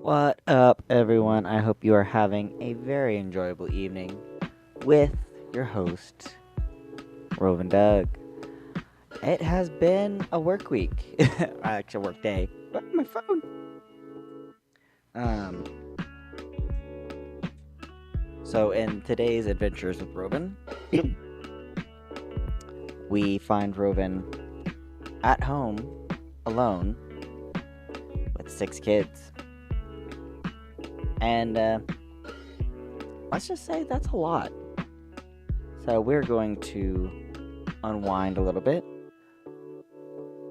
What up, everyone? I hope you are having a very enjoyable evening with your host, Rovan Doug. It has been a work week, actually a work day. But my phone. Um. So in today's adventures with Rovan, we find Rovan at home, alone, with 6 kids. And let's just say that's a lot. So we're going to unwind a little bit,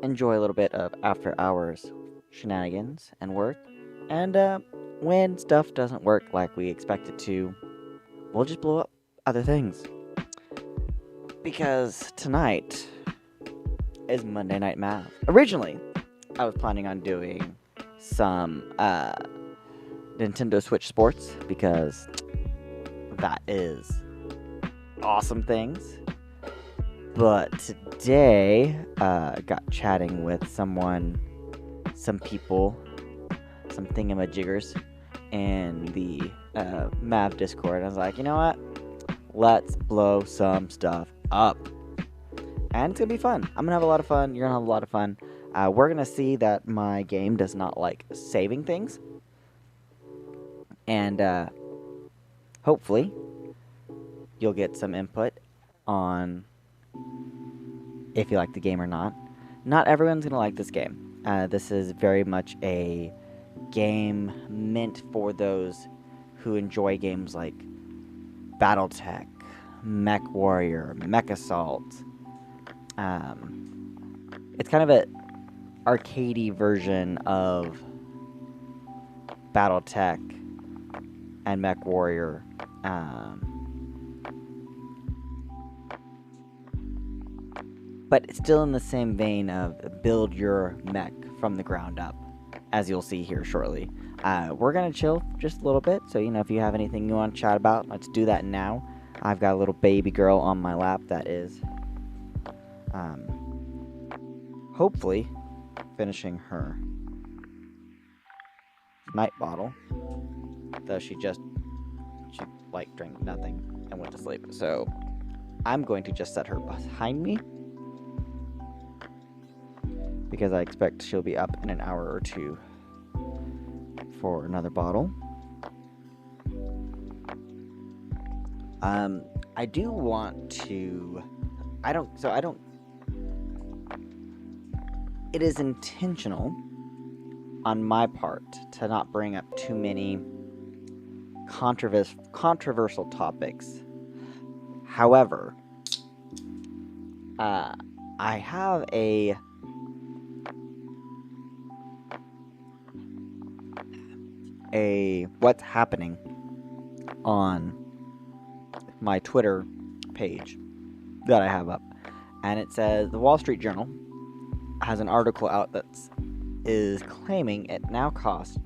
enjoy a little bit of after hours shenanigans and work, and when stuff doesn't work like we expect it to, we'll just blow up other things. Because tonight is Monday Night M.A.V. Originally, I was planning on doing some Nintendo Switch Sports, because that is awesome things. But today, got chatting with some people, some thingamajiggers in the M.A.V Discord. I was like, you know what? Let's blow some stuff up. And it's going to be fun. I'm going to have a lot of fun. You're going to have a lot of fun. We're going to see that my game does not like saving things. And hopefully you'll get some input on if you like the game or not. Not everyone's going to like this game. This is very much a game meant for those who enjoy games like Battletech, Mech Warrior, Mech Assault. It's kind of an arcadey version of Battletech and Mech Warrior But it's still in the same vein of build your mech from the ground up, as you'll see here shortly. We're going to chill just a little bit, so, if you have anything you want to chat about, let's do that now. I've got a little baby girl on my lap that is, hopefully, finishing her night bottle, though she drank nothing and went to sleep. So I'm going to just set her behind me, because I expect she'll be up in an hour or two for another bottle. I do want to... It is intentional on my part to not bring up too many controversial topics. However, I have a what's happening on my Twitter page that I have up, and it says the Wall Street Journal has an article out that is claiming it now costs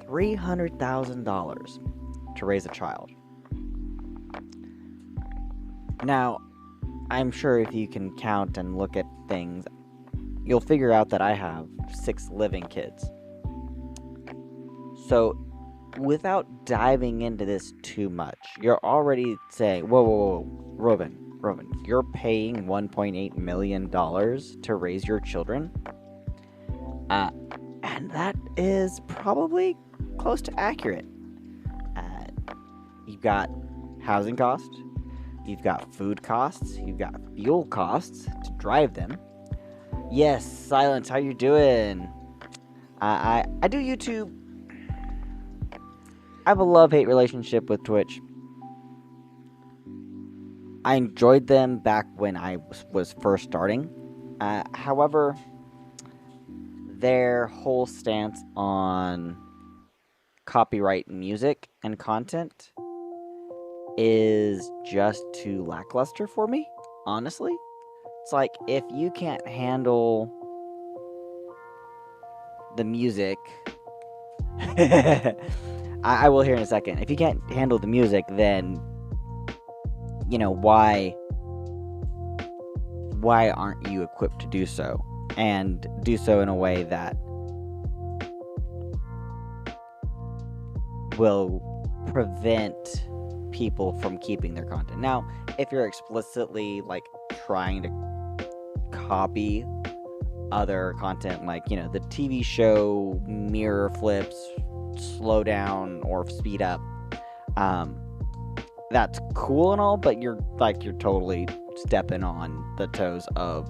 $300,000 to raise a child. Now, I'm sure if you can count and look at things, you'll figure out that I have 6 living kids. So, without diving into this too much, you're already saying, whoa, Robin, you're paying $1.8 million to raise your children? And that is probably close to accurate. You've got housing costs, you've got food costs, you've got fuel costs to drive them. Yes, Silence, how you doing? I do YouTube. I have a love-hate relationship with Twitch. I enjoyed them back when I was first starting. However, their whole stance on copyright music and content is just too lackluster for me, honestly. It's like, if you can't handle the music... I will hear in a second. If you can't handle the music, then, why aren't you equipped to do so? And do so in a way that will prevent people from keeping their content. Now, if you're explicitly, trying to copy other content, the TV show mirror flips, slow down or speed up, that's cool and all, but you're totally stepping on the toes of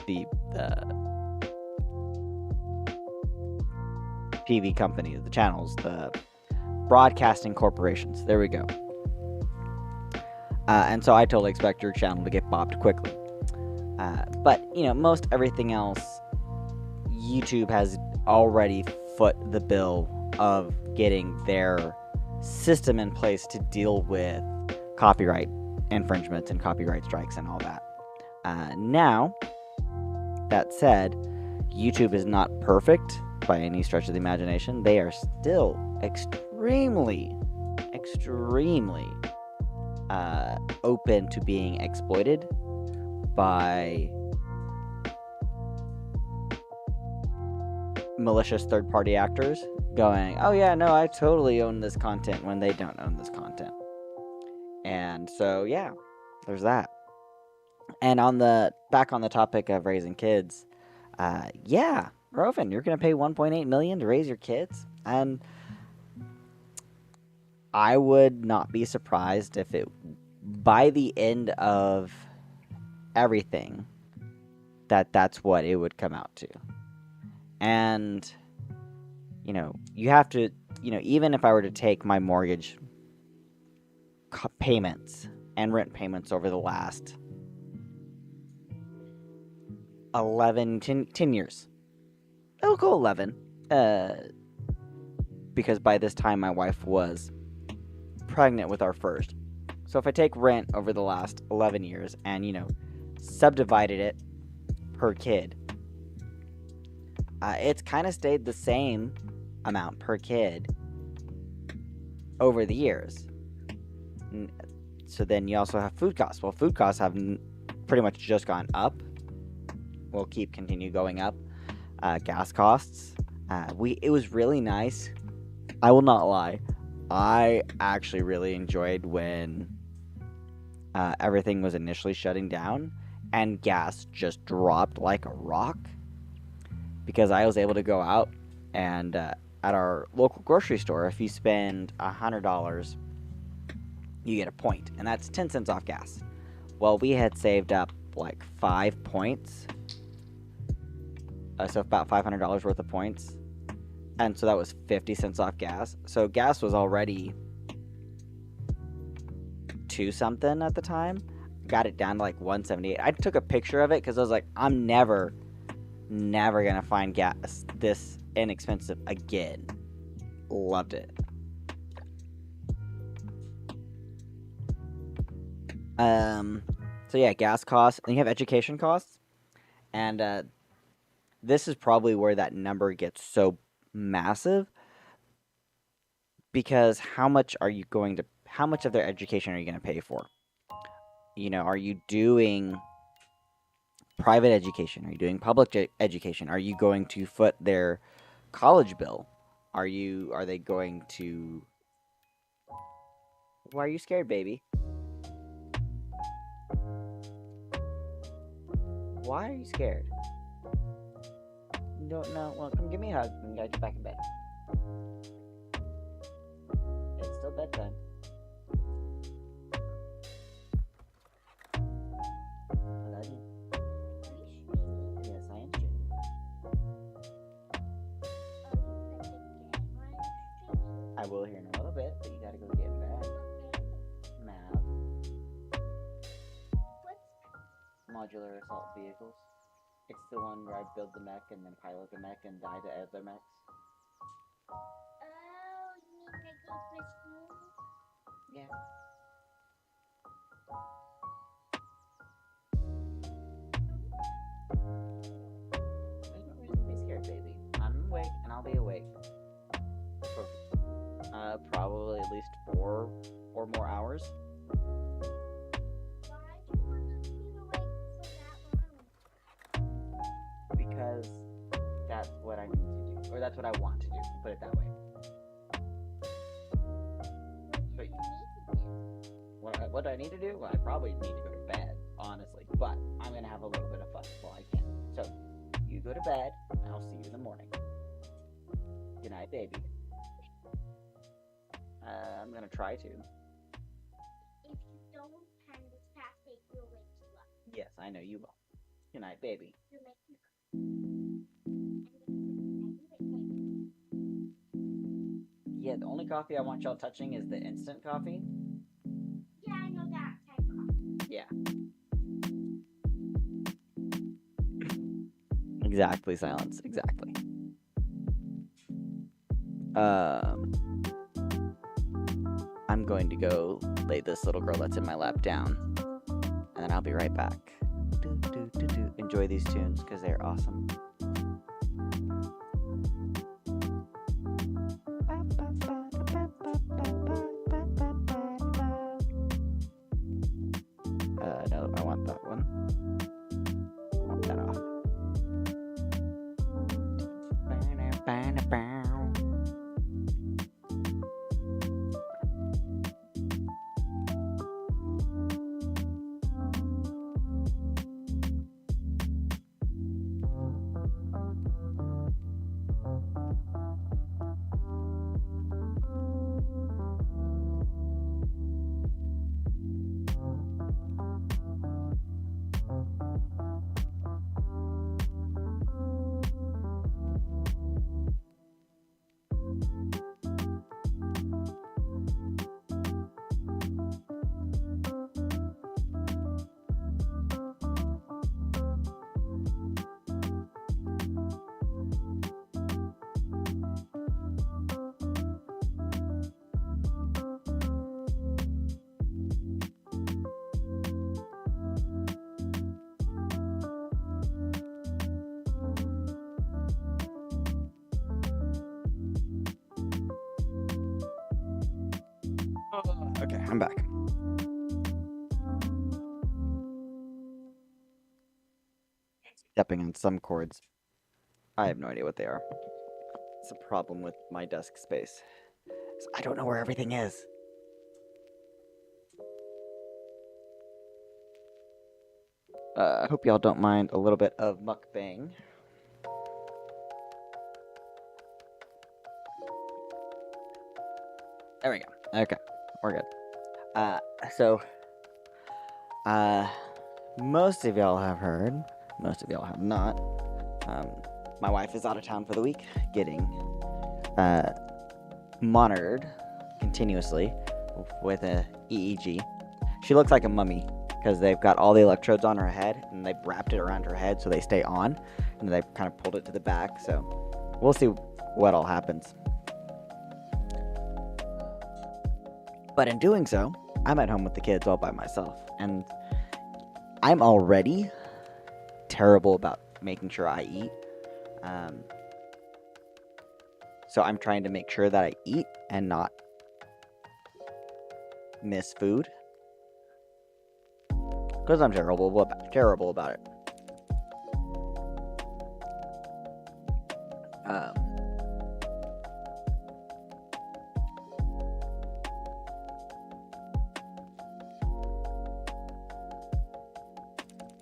the TV companies, the channels, the broadcasting corporations. There we go. And so I totally expect your channel to get bopped quickly. But most everything else, YouTube has already foot the bill of getting their system in place to deal with copyright infringements and copyright strikes and all that. Now, that said, YouTube is not perfect by any stretch of the imagination. They are still extremely open to being exploited by malicious third-party actors going, oh yeah, no, I totally own this content, when they don't own this content. And so, yeah, there's that. And back on the topic of raising kids, yeah, Rovan, you're going to pay $1.8 million to raise your kids? And I would not be surprised if by the end of everything, that's what it would come out to. And, you have to, even if I were to take my mortgage payments and rent payments over the last 10 years. It'll go 11. Because by this time my wife was pregnant with our first. So if I take rent over the last 11 years and, subdivided it per kid, it's kind of stayed the same amount per kid over the years. So then you also have food costs. Well, food costs have pretty much just gone up. Will continue going up. Gas costs. It was really nice. I will not lie. I actually really enjoyed when everything was initially shutting down and gas just dropped like a rock, because I was able to go out and at our local grocery store, if you spend $100, you get a point, and that's 10 cents off gas. Well, we had saved up like 5 points, so about $500 worth of points, and so that was 50 cents off gas. So gas was already $2 something at the time. Got it down to like $1.78. I took a picture of it because I was like, I'm never gonna find gas this inexpensive again. Loved it. So yeah, gas costs. And you have education costs, and this is probably where that number gets so massive, because how much of their education are you going to pay for? Are you doing private education? Are you doing public education? Are you going to foot their college bill? Are they going to... Why are you scared, baby? Why are you scared? You don't know? Well, come give me a hug and get you back in bed. It's still bedtime. I love you. Yes, I am streaming. I will here in a little bit, but you gotta go get in bed. M.A.V. Modular assault vehicles. It's the one where I build the mech and then pilot the mech and die to other mechs. Oh, you mean like those machines? Yeah. There's no reason to be scared, baby. I'm awake and I'll be awake for probably at least 4 or more hours. Why do you want to be awake for that long? Because that's what I need to do. Or that's what I want to do. Put it that way. What do I need to do? Well, I probably need to go to bed, honestly. But I'm going to have a little bit of fun while I can. So, you go to bed, and I'll see you in the morning. Good night, baby. I'm going to try to. If you don't hand this fast, they will wake you up. Yes, I know you will. Good night, baby. You'll make me Yeah, the only coffee I want y'all touching is the instant coffee. Yeah, I know that type of coffee. Yeah. Exactly, Silence. Exactly. I'm going to go lay this little girl that's in my lap down, and then I'll be right back. Enjoy these tunes because they're awesome. No, I want that one. I want that off. Okay, I'm back. Stepping on some cords. I have no idea what they are. It's a problem with my desk space. I don't know where everything is. I hope y'all don't mind a little bit of mukbang. There we go. Okay, we're good. So, most of y'all have heard, most of y'all have not. My wife is out of town for the week, getting monitored continuously with a EEG. She looks like a mummy because they've got all the electrodes on her head and they've wrapped it around her head so they stay on, and they've kind of pulled it to the back. So we'll see what all happens. But in doing so, I'm at home with the kids all by myself, and I'm already terrible about making sure I eat. So I'm trying to make sure that I eat and not miss food, because I'm terrible about it.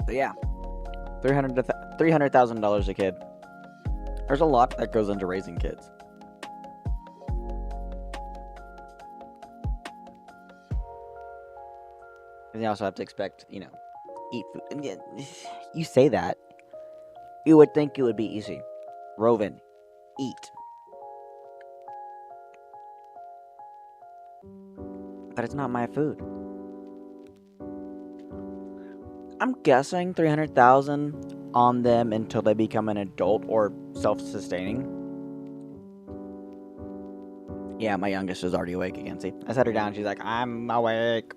So yeah, $300,000 a kid. There's a lot that goes into raising kids. And you also have to expect, eat food. And yeah, you say that, you would think it would be easy. Roven, eat. But it's not my food. I'm guessing $300,000 on them until they become an adult or self-sustaining. Yeah, my youngest is already awake again. See, I set her down. She's like, I'm awake.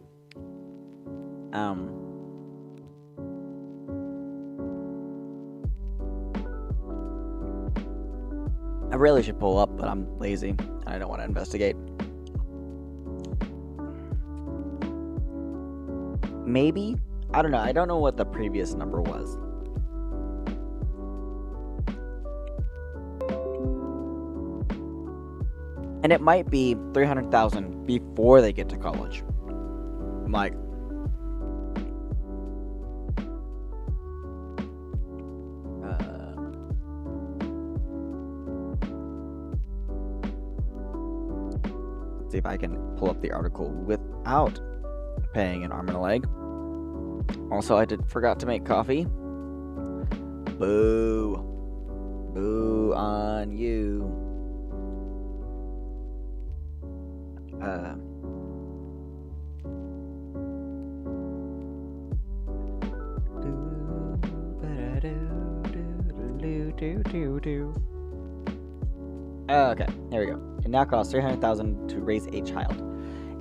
I really should pull up, but I'm lazy and I don't want to investigate. Maybe? I don't know. I don't know what the previous number was. And it might be $300,000 before they get to college. I'm like, let's see if I can pull up the article without paying an arm and a leg. Also, I forgot to make coffee. Boo. Boo on you. Okay, here we go. It now costs $300,000 to raise a child.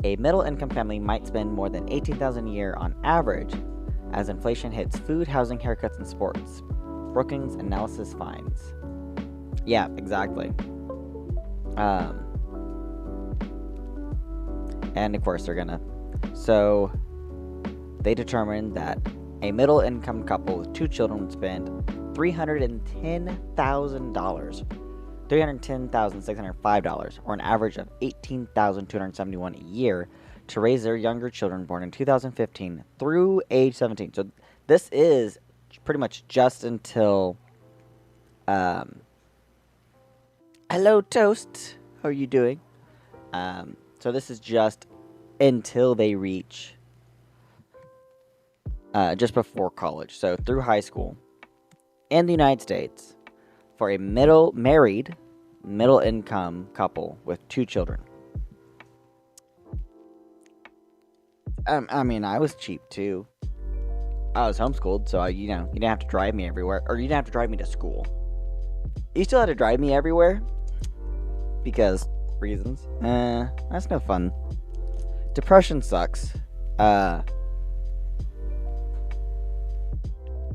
A middle-income family might spend more than $18,000 a year on average as inflation hits food, housing, haircuts, and sports. Brookings analysis finds. Yeah, exactly. And of course they're gonna. So they determined that a middle-income couple with 2 children would spend $310,000. $310,605, or an average of $18,271 a year, to raise their younger children born in 2015 through age 17. So this is pretty much just until. Hello, Toast. How are you doing? So this is just until they reach. Just before college. So through high school. In the United States, for a middle-income couple with 2 children. I mean, I was cheap too. I was homeschooled, so you didn't have to drive me everywhere, or you didn't have to drive me to school. You still had to drive me everywhere because reasons. That's no fun. Depression sucks.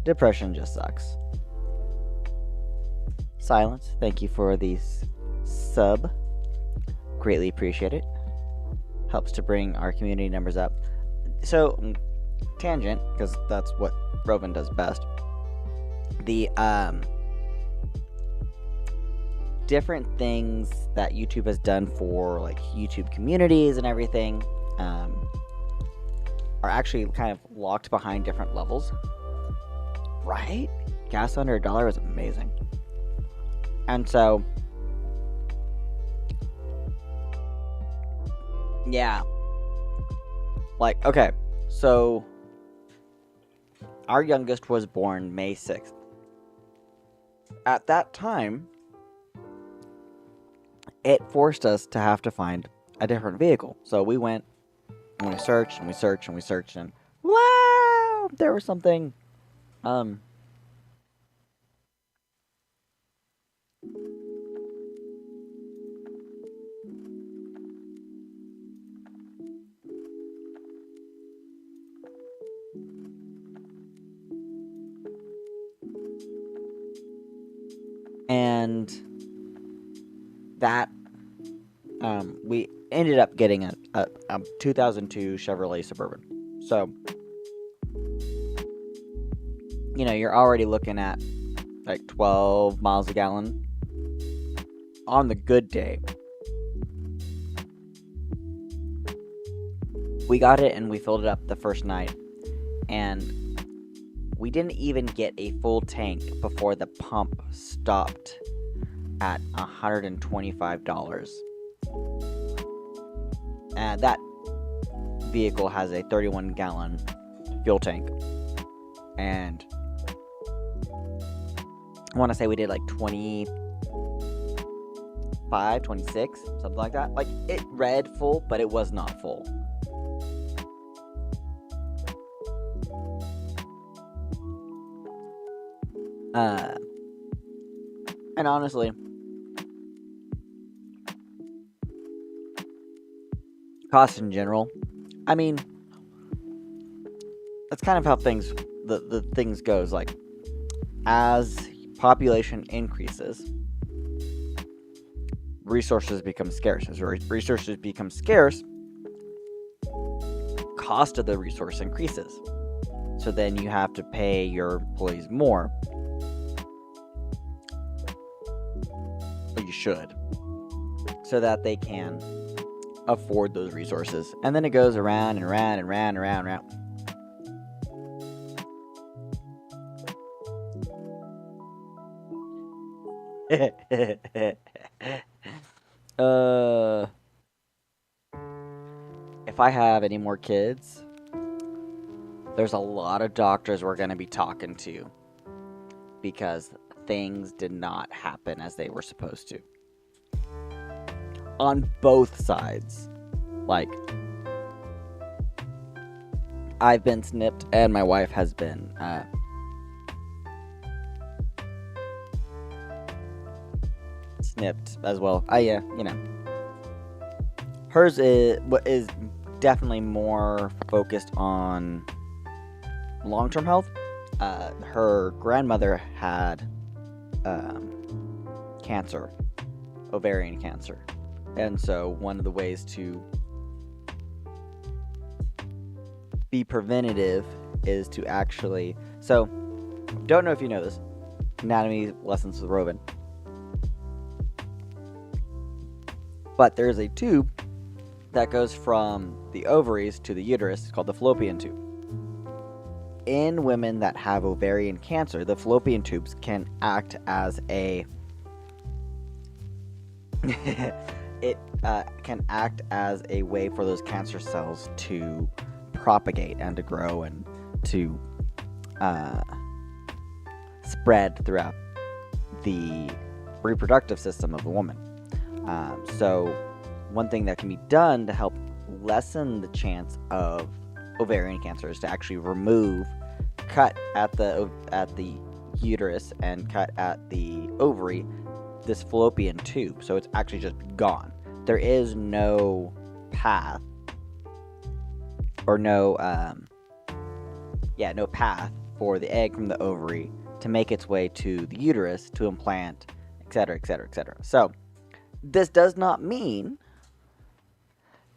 Depression just sucks. Silence, thank you for the sub. Greatly appreciate it. helps to bring our community numbers up. So, tangent, because that's what Rovan does best. The different things that YouTube has done for like YouTube communities and everything are actually kind of locked behind different levels. Right? Gas under $1 is amazing. And so, yeah. Like, okay, so our youngest was born May 6th. At that time, it forced us to have to find a different vehicle. So we went and we searched and we searched and we searched, and wow, there was something and that we ended up getting a 2002 Chevrolet Suburban. So, you know, you're already looking at like 12 miles a gallon on the good day. We got it and we filled it up the first night, and we didn't even get a full tank before the pump stopped at $125. And that vehicle has a 31-gallon fuel tank. And I want to say we did like 25, 26, something like that. Like, it read full, but it was not full. And honestly, cost in general, I mean, that's kind of how the things goes. Like, as population increases, resources become scarce. As resources become scarce, cost of the resource increases. So then you have to pay your employees more. Or you should. So that they can afford those resources. And then it goes around and around and around and around and around. If I have any more kids, there's a lot of doctors we're going to be talking to because things did not happen as they were supposed to. On both sides. Like, I've been snipped and my wife has been snipped as well. Yeah, you know. Hers is definitely more focused on long-term health. Her grandmother had cancer, ovarian cancer. And so one of the ways to be preventative is to actually... So, don't know if you know this. Anatomy lessons with Rovan. But there's a tube that goes from the ovaries to the uterus. It's called the fallopian tube. In women that have ovarian cancer, the fallopian tubes can act as a... It can act as a way for those cancer cells to propagate and to grow and to spread throughout the reproductive system of a woman. So one thing that can be done to help lessen the chance of ovarian cancer is to actually cut at the uterus and cut at the ovary this fallopian tube, so it's actually just gone. There is no path or no path for the egg from the ovary to make its way to the uterus to implant, etc., etc., etc. So this does not mean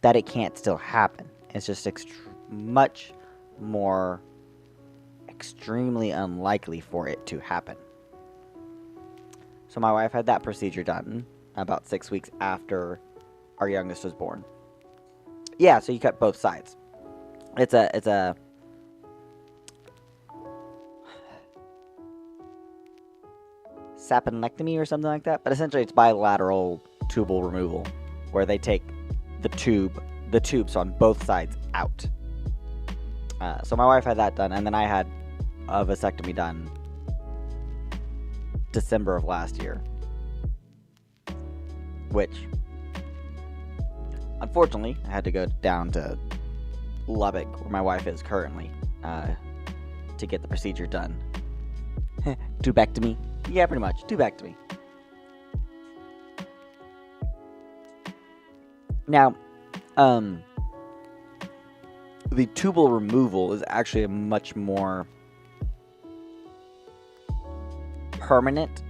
that it can't still happen. It's just much more extremely unlikely for it to happen. So my wife had that procedure done about 6 weeks after our youngest was born. Yeah, so you cut both sides. It's a saphenectomy or something like that, but essentially it's bilateral tubal removal, where they take the tubes on both sides out. So my wife had that done, and then I had a vasectomy done December of last year, which unfortunately I had to go down to Lubbock, where my wife is currently, to get the procedure done. Tubectomy. Yeah, pretty much. Tubectomy. Now, the tubal removal is actually a much more permanent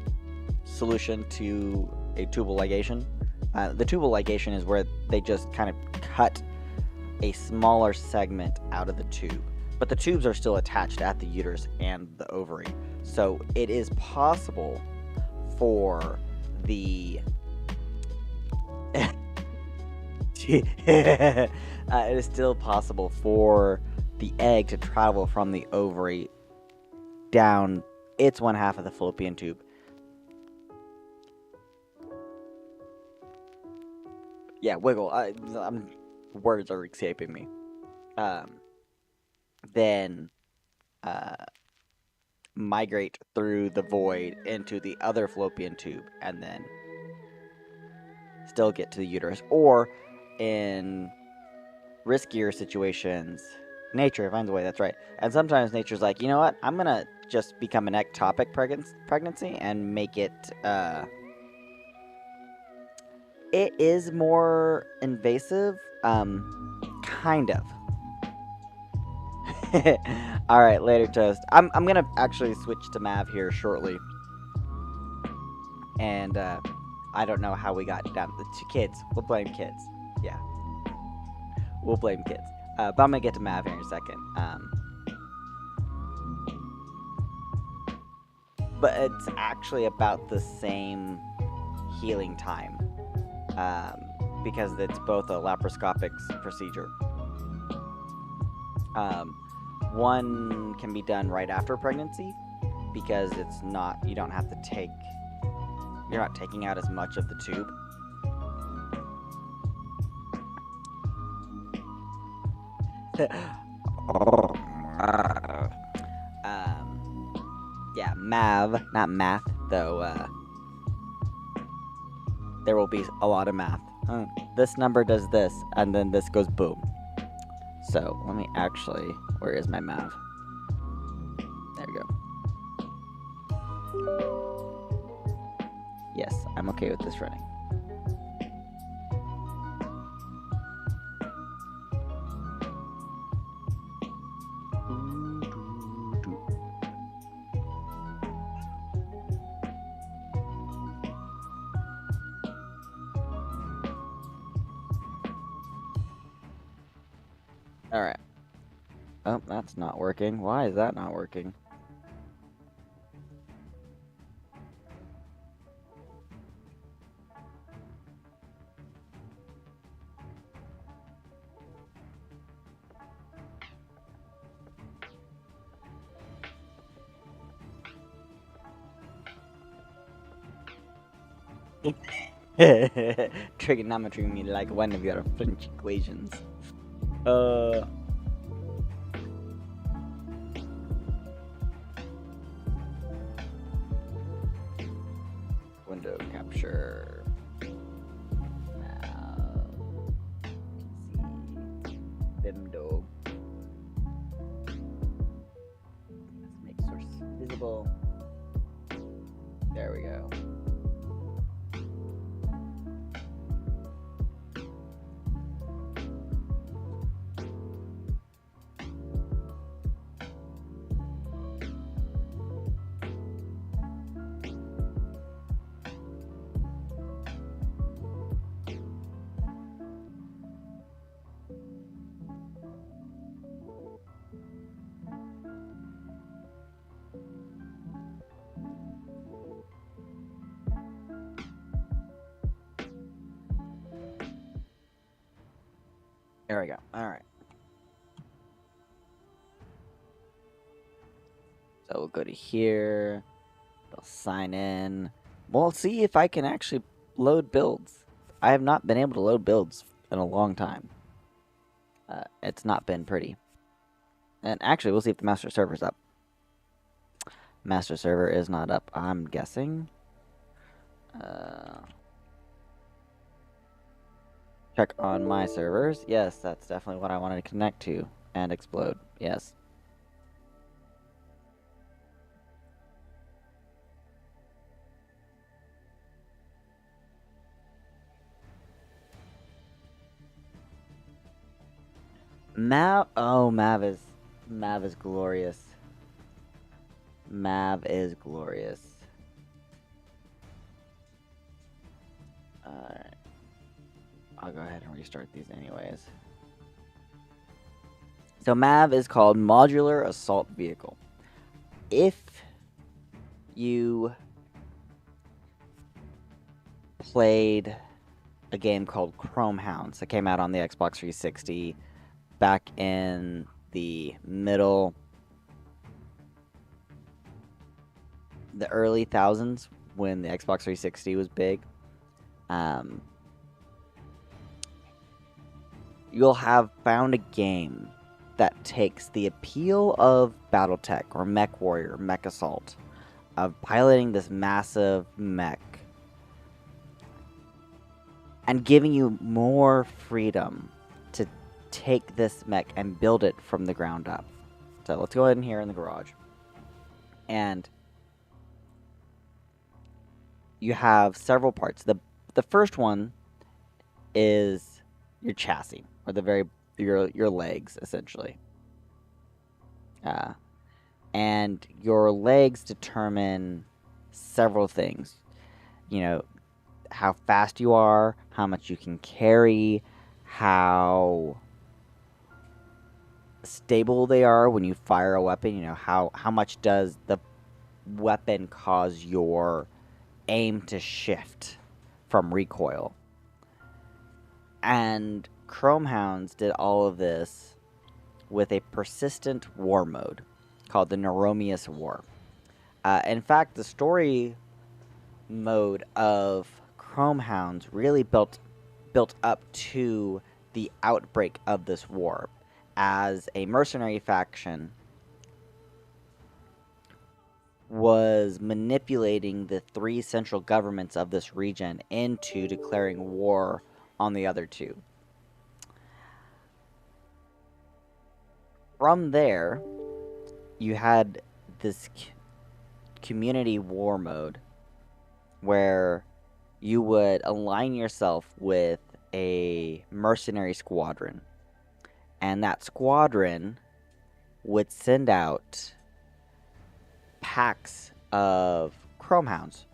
solution to a tubal ligation. The tubal ligation is where they just kind of cut a smaller segment out of the tube, but the tubes are still attached at the uterus and the ovary. So it is possible for the it is still possible for the egg to travel from the ovary down its one half of the fallopian tube. Yeah, wiggle. Words are escaping me. Then migrate through the void into the other fallopian tube, and then still get to the uterus. Or in riskier situations, nature finds a way. That's right. And sometimes nature's like, you know what? I'm gonna just become an ectopic pregnancy and make it. It is more invasive, kind of. All right, later, Toast. I'm gonna actually switch to M.A.V here shortly, and I don't know how we got down to the two kids. We'll blame kids. Yeah, we'll blame kids. But I'm gonna get to M.A.V here in a second. But it's actually about the same healing time, because it's both a laparoscopic procedure. One can be done right after pregnancy because it's not, you don't have to take, you're not taking out as much of the tube. Yeah, M.A.V, not math, though, there will be a lot of math. This number does this, and then this goes boom. So, let me actually, where is my M.A.V? There we go. Yes, I'm okay with this running. Alright. Oh, that's not working. Why is that not working? Trigonometry me like one of your French equations. Window capture. Window. Let's make source visible. There we go. There we go. All right. So we'll go to here. We'll sign in. We'll see if I can actually load builds. I have not been able to load builds in a long time. It's not been pretty. And actually, we'll see if the master server's up. Master server is not up, I'm guessing. Check on my servers. Yes, that's definitely what I wanted to connect to. And explode. Yes. M.A.V. Oh, M.A.V is glorious. M.A.V is glorious. Alright. I'll go ahead and restart these anyways. So M.A.V is called Modular Assault Vehicle. If you played a game called Chrome Hounds that came out on the Xbox 360 back in the early thousands when the Xbox 360 was big, you'll have found a game that takes the appeal of Battletech or Mech Warrior, Mech Assault, of piloting this massive mech and giving you more freedom to take this mech and build it from the ground up. So let's go ahead and here in the garage. And you have several parts. The first one is your chassis, or your legs, essentially. And your legs determine several things. You know, how fast you are, how much you can carry, how stable they are when you fire a weapon. You know, how much does the weapon cause your aim to shift from recoil. And Chrome Hounds did all of this with a persistent war mode called the Neuromius War. In fact, the story mode of Chrome Hounds really built up to the outbreak of this war, as a mercenary faction was manipulating the three central governments of this region into declaring war on the other two. From there, you had this community war mode where you would align yourself with a mercenary squadron, and that squadron would send out packs of Chrome Hounds,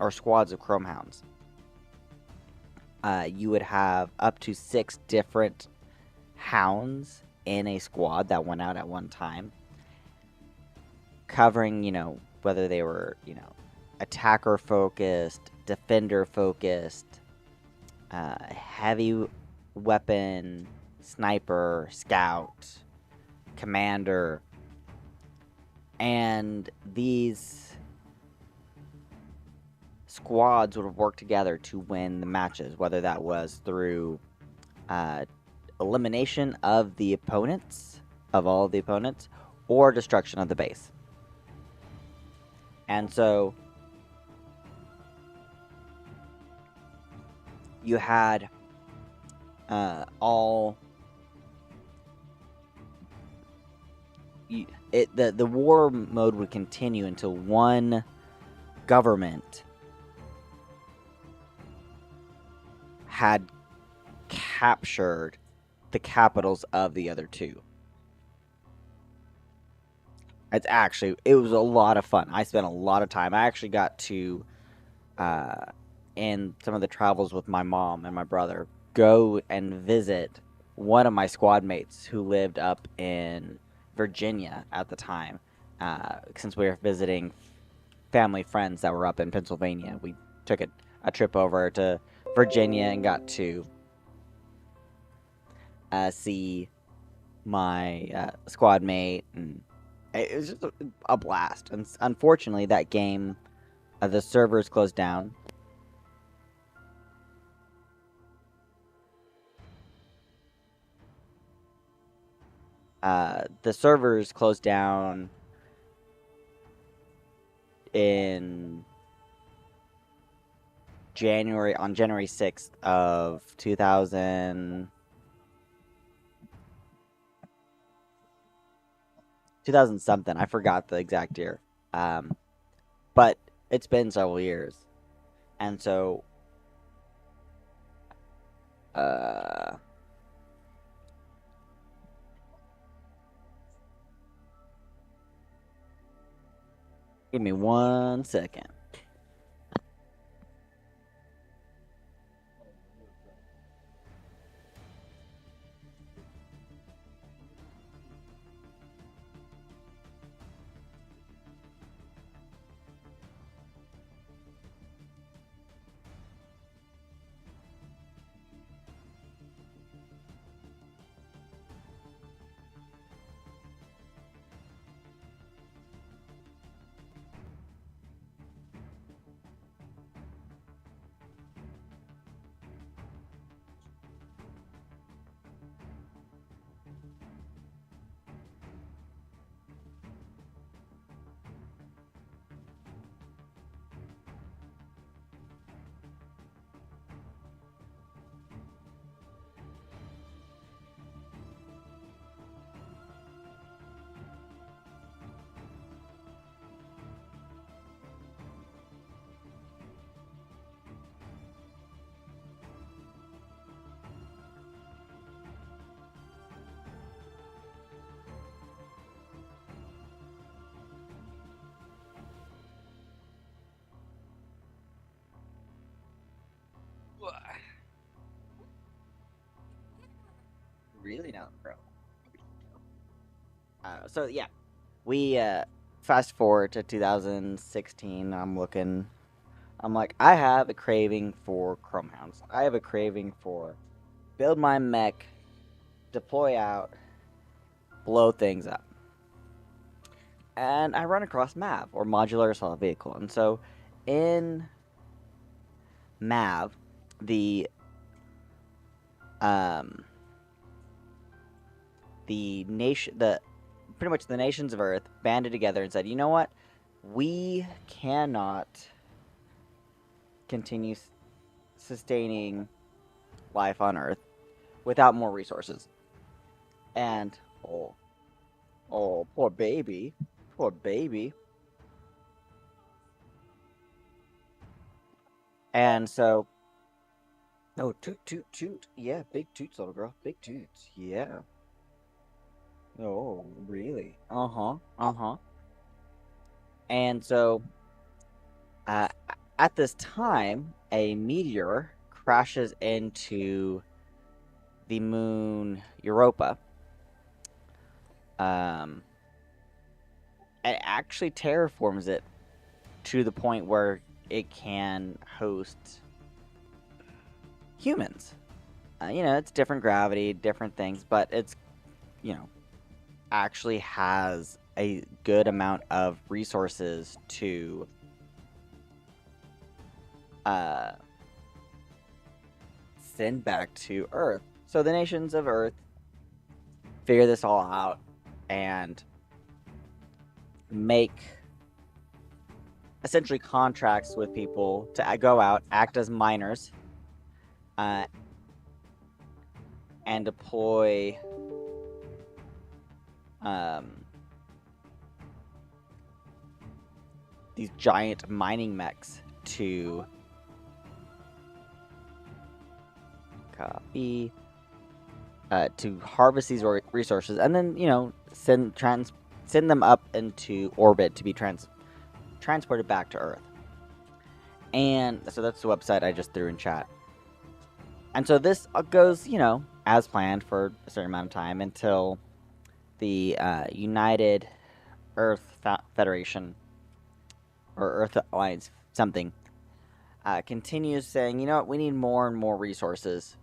or squads of Chrome Hounds. You would have up to 6 different hounds in a squad that went out at one time, covering, whether they were, attacker focused, defender focused, heavy weapon, sniper, scout, commander. And these squads would work together to win the matches, whether that was through elimination of the opponents, of all of the opponents, or destruction of the base. And so you had the war mode would continue until one government had captured the capitals of the other two. It was a lot of fun. I spent a lot of time. I actually got to, in some of the travels with my mom and my brother, go and visit one of my squad mates who lived up in Virginia at the time, since we were visiting family friends that were up in Pennsylvania. We took a trip over to Virginia and got to see my squad mate, and it was just a blast. And unfortunately, that game, the servers closed down. The servers closed down in on January 6th of 2000 something. I forgot the exact year. But it's been several years. And so give me 1 second. Really not, bro. So yeah, we fast forward to 2016. I'm like, I have a craving for Chrome Hounds. I have a craving for build my mech, deploy out, blow things up. And I run across M.A.V, or Modular Assault Vehicle. And so in M.A.V, the pretty much the nations of Earth banded together and said, you know what? We cannot continue sustaining life on Earth without more resources. And poor baby, poor baby. And so, oh, toot toot toot, yeah, big toots, little girl, big toots, yeah. Oh, really? Uh huh, uh huh. And so, uh, at this time, a meteor crashes into the moon Europa. Um, and actually terraforms it to the point where it can host humans. It's different gravity, different things, but it's, actually has a good amount of resources to uh, send back to Earth. So the nations of Earth figure this all out and make essentially contracts with people to go out, act as miners, and deploy these giant mining mechs to copy to harvest these resources, and then send them up into orbit to be transported back to Earth. And so that's the website I just threw in chat. And so this goes, as planned for a certain amount of time until the United Earth Federation or Earth Alliance something continues saying, you know what, we need more and more resources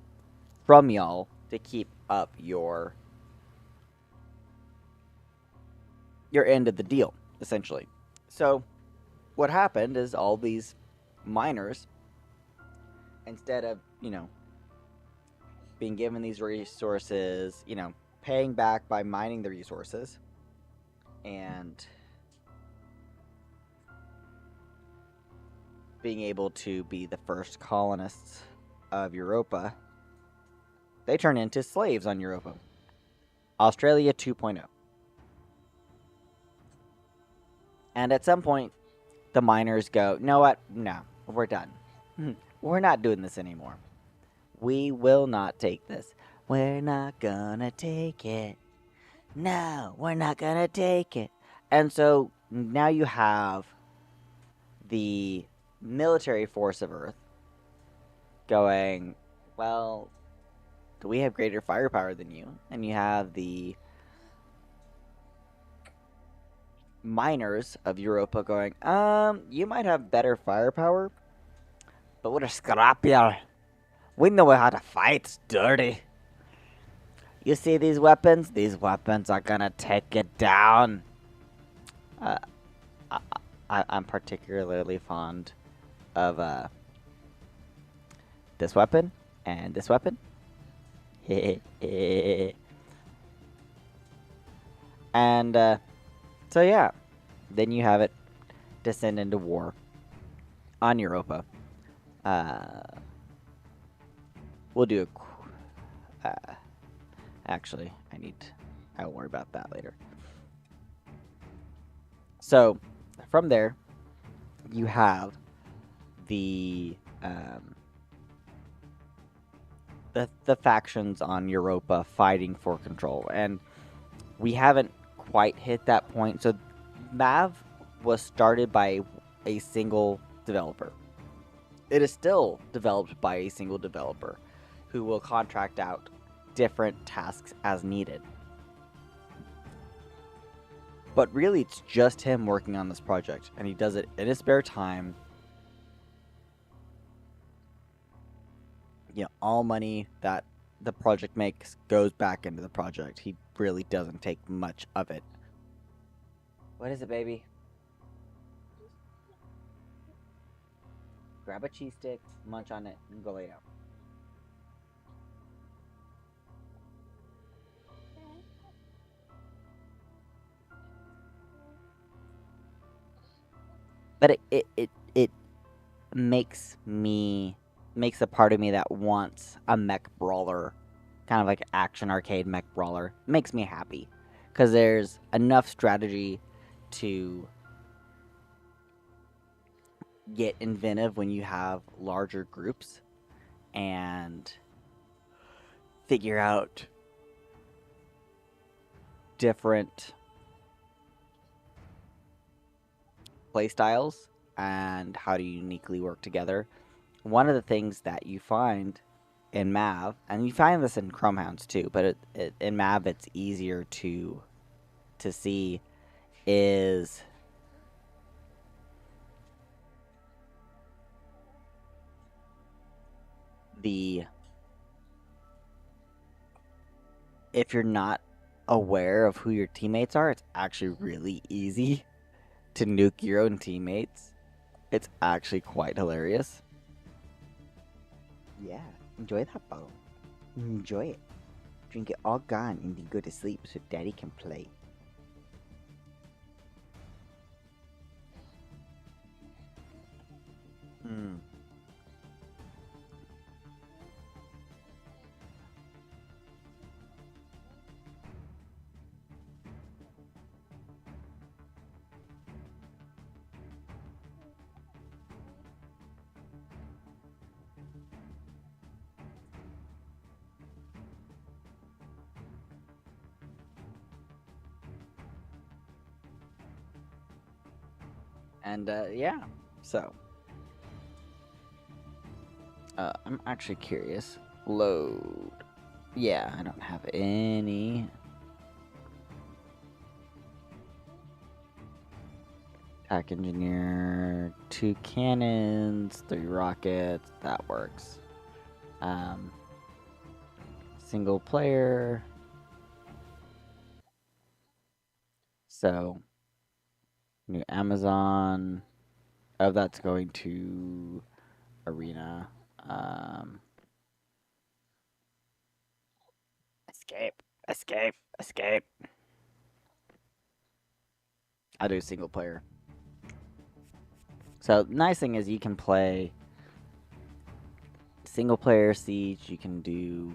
from y'all to keep up your end of the deal, essentially. So what happened is all these miners, instead of, being given these resources, paying back by mining the resources and being able to be the first colonists of Europa, they turn into slaves on Europa. Australia 2.0. And at some point, the miners go, "You know what? No, we're done. We're not doing this anymore. We will not take this. We're not gonna take it. No, we're not gonna take it." And so now you have the military force of Earth going, "Well, we have greater firepower than you." And you have the miners of Europa going, "You might have better firepower, but we're scrappier. We know how to fight. It's dirty. You see these weapons? These weapons are gonna take it down." I'm particularly fond of this weapon and this weapon. And so yeah, then you have it descend into war on Europa. We'll do a. Actually, I won't worry about that later. So, from there, you have the factions on Europa fighting for control, and we haven't quite hit that point. So, M.A.V was started by a single developer. It is still developed by a single developer who will contract out different tasks as needed. But really, it's just him working on this project, and he does it in his spare time. All money that the project makes goes back into the project. He really doesn't take much of it. What is it, baby? Grab a cheese stick, munch on it, and go lay down. But it makes a part of me that wants a mech brawler, kind of like action arcade mech brawler. Makes me happy because there's enough strategy to get inventive when you have larger groups and figure out different playstyles and how to uniquely work together. One of the things that you find in M.A.V, and you find this in Chromehounds too, but in M.A.V it's easier to see, is if you're not aware of who your teammates are, it's actually really easy to nuke your own teammates. It's actually quite hilarious. Yeah, enjoy that bottle. Enjoy it. Drink it all gone and then go to sleep so Daddy can play. And yeah, so I'm actually curious. Load. Yeah, I don't have any. Attack engineer, 2 cannons, 3 rockets. That works. single player. So, new Amazon. Oh, that's going to Arena. Um, escape, escape, escape. I do single player. So, nice thing is you can play single player Siege. You can do.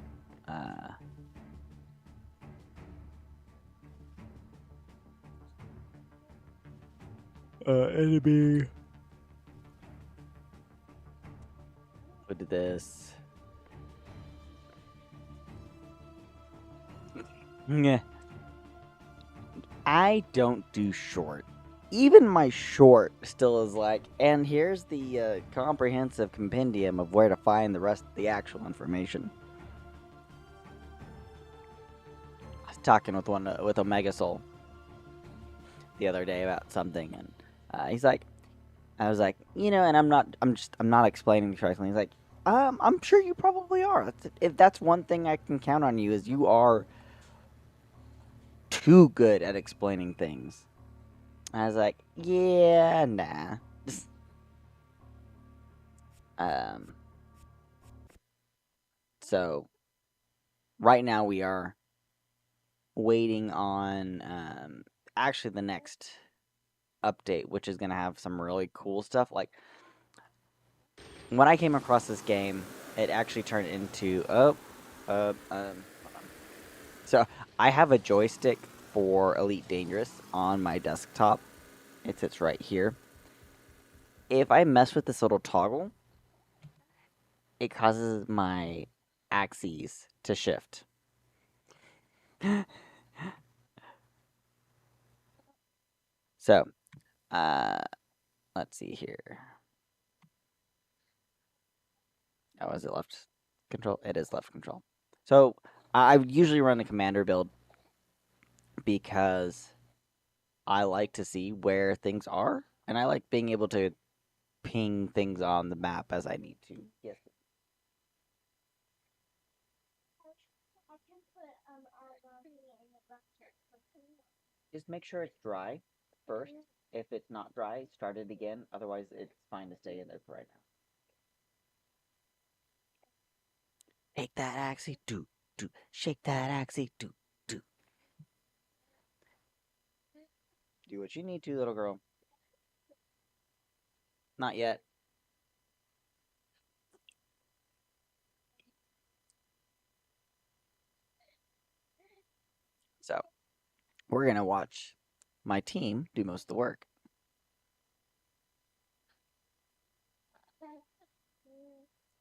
Enemy. What did this? Nyeh. I don't do short. Even my short still is like, and here's the comprehensive compendium of where to find the rest of the actual information. I was talking with Omega Soul the other day about something, and he's like, I was like, and I'm not explaining correctly. He's like, I'm sure you probably are. If that's one thing I can count on you is you are too good at explaining things. I was like, yeah, nah. Um, so right now we are waiting on actually the next update, which is gonna have some really cool stuff. Like when I came across this game, it actually turned into hold on. So I have a joystick for Elite Dangerous on my desktop. It sits right here. If I mess with this little toggle, it causes my axes to shift. So, uh, let's see here. Oh, is it left control? It is left control. So, I usually run the commander build because I like to see where things are, and I like being able to ping things on the map as I need to. Yes. I can put art in the bucket. Just make sure it's dry first. If it's not dry, start it again. Otherwise, it's fine to stay in there for right now. Shake that axie, do, do. Shake that axie, do, do. Do what you need to, little girl. Not yet. So, we're going to watch my team do most of the work.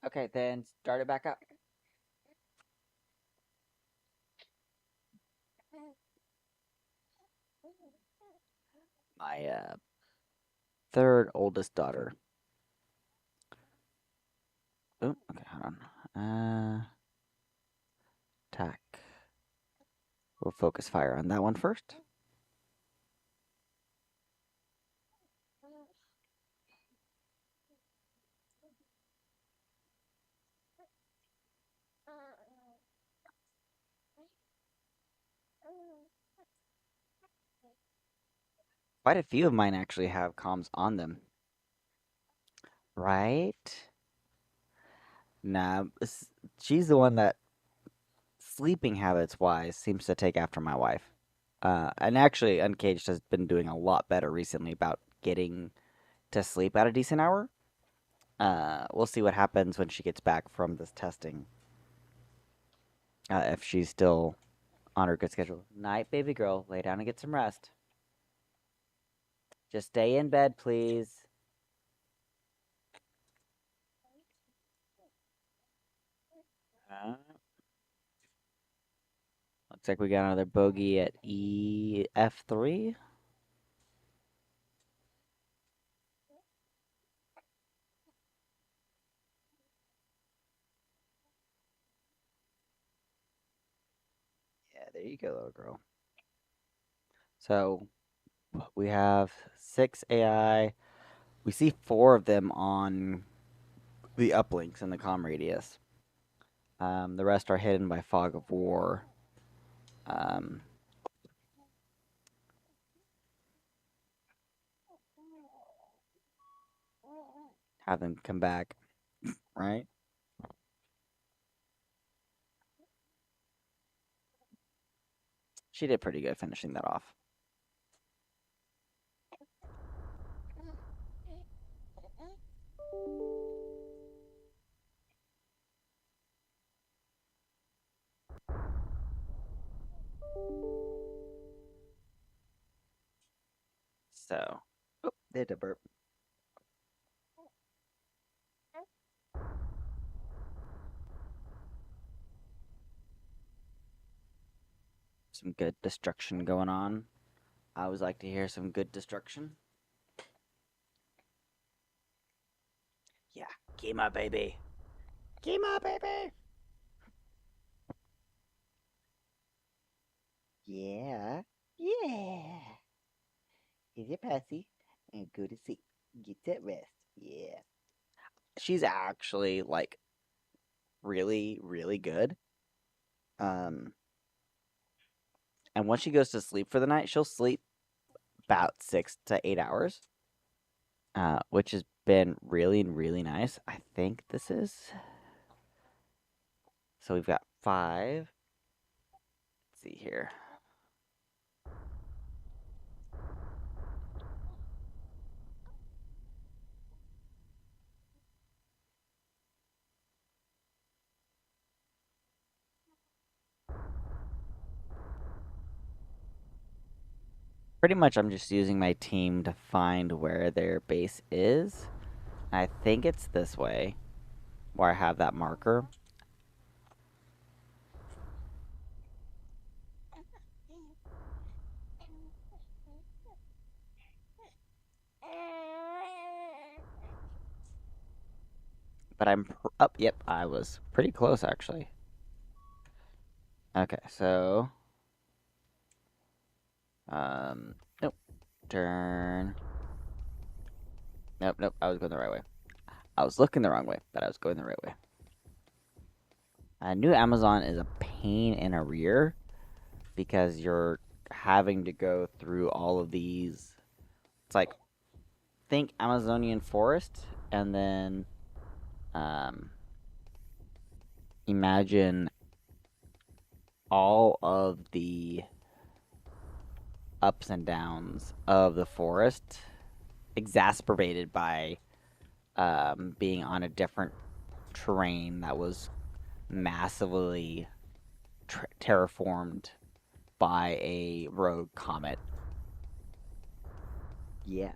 Okay, then start it back up. My third oldest daughter. Oh, okay, hold on. Attack. We'll focus fire on that one first. Quite a few of mine actually have comms on them. Right? Nah, she's the one that, sleeping habits wise, seems to take after my wife. And actually, Uncaged has been doing a lot better recently about getting to sleep at a decent hour. We'll see what happens when she gets back from this testing. If she's still on her good schedule. Night, baby girl. Lay down and get some rest. Just stay in bed, please. Looks like we got another bogey at EF3. Yeah, there you go, little girl. So we have 6 AI. We see 4 of them on the uplinks in the comm radius. The rest are hidden by fog of war. Um, have them come back, right? She did pretty good finishing that off. So, oh, they did a burp. Some good destruction going on. I always like to hear some good destruction. Yeah, Kima, baby. Kima, baby. Yeah, yeah. Here's your pussy, and go to sleep. Get that rest. Yeah. She's actually like really, really good. Um, and once she goes to sleep for the night, she'll sleep about 6 to 8 hours, which has been really, really nice. I think this is. So we've got 5. Let's see here. Pretty much, I'm just using my team to find where their base is. I think it's this way, where I have that marker. But I'm up. Yep, I was pretty close actually. Okay, so nope. Turn. Nope, nope. I was going the right way. I was looking the wrong way, but I was going the right way. New Amazon is a pain in a rear because you're having to go through all of these. It's like think Amazonian forest, and then imagine all of the ups and downs of the forest exacerbated by being on a different terrain that was massively terraformed by a rogue comet. Yeah.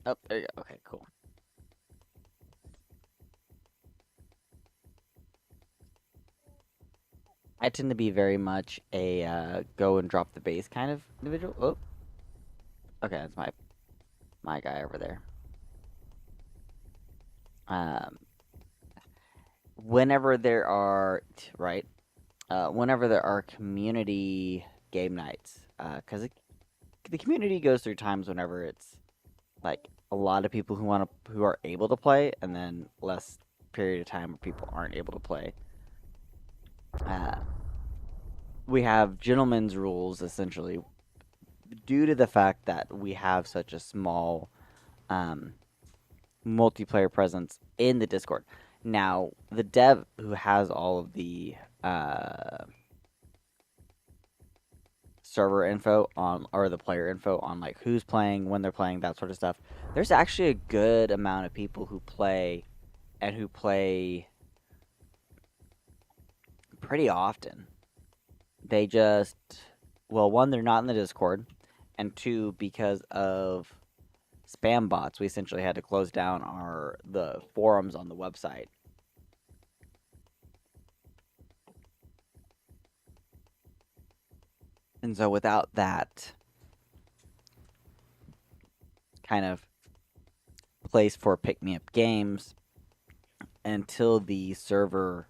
Oh, there you go. Okay, cool. I tend to be very much a go and drop the base kind of individual. Oh, okay, that's my guy over there. Um, whenever there are right, whenever there are community game nights, because the community goes through times whenever it's like a lot of people who are able to play, and then less period of time where people aren't able to play. Uh, we have gentlemen's rules essentially due to the fact that we have such a small um, multiplayer presence in the Discord. Now, the dev who has all of the server info on, or the player info on, like who's playing, when they're playing, that sort of stuff. There's actually a good amount of people who play, and who play pretty often. they just, well, one, they're not in the Discord, and two, because of spam bots, we essentially had to close down the forums on the website. And so without that kind of place for pick-me-up games, until the server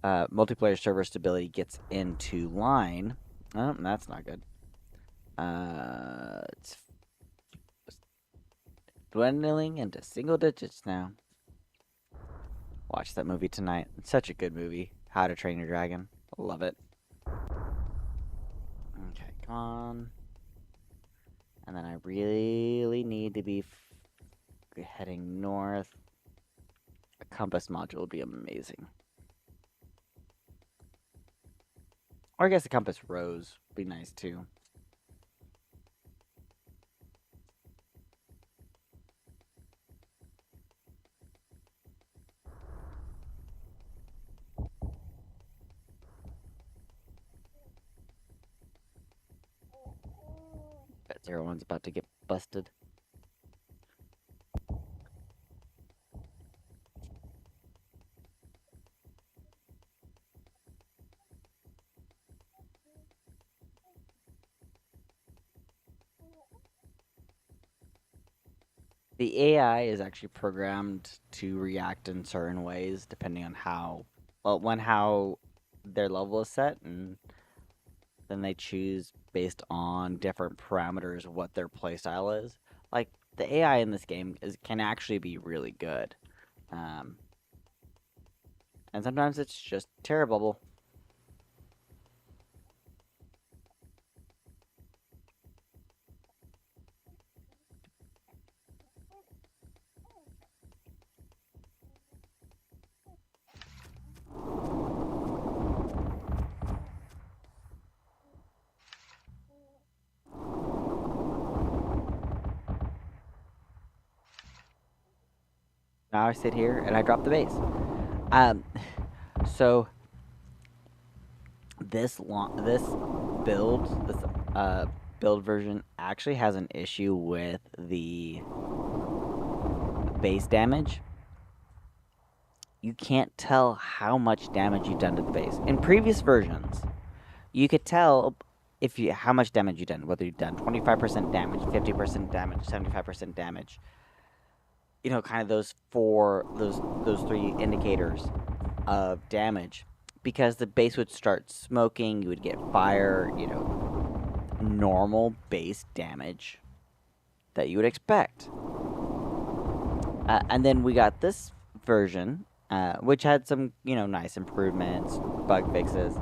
multiplayer server stability gets into line. Oh, that's not good. It's dwindling into single digits now. Watch that movie tonight. It's such a good movie. How to Train Your Dragon. Love it. Okay, come on. And then I really need to be heading north. A compass module would be amazing. Or I guess a compass rose would be nice too. Bet 01's about to get busted. The AI is actually programmed to react in certain ways depending on how their level is set, and then they choose based on different parameters what their playstyle is. Like the AI in this game can actually be really good, and sometimes it's just terrible. Now I sit here and I drop the base. So this build version actually has an issue with the base damage. You can't tell how much damage you've done to the base. In previous versions, you could tell how much damage you've done, whether you've done 25% damage, 50% damage, 75% damage. You know, kind of those three indicators of damage, because the base would start smoking, you would get fire, normal base damage that you would expect. And then we got this version, which had some, nice improvements, bug fixes.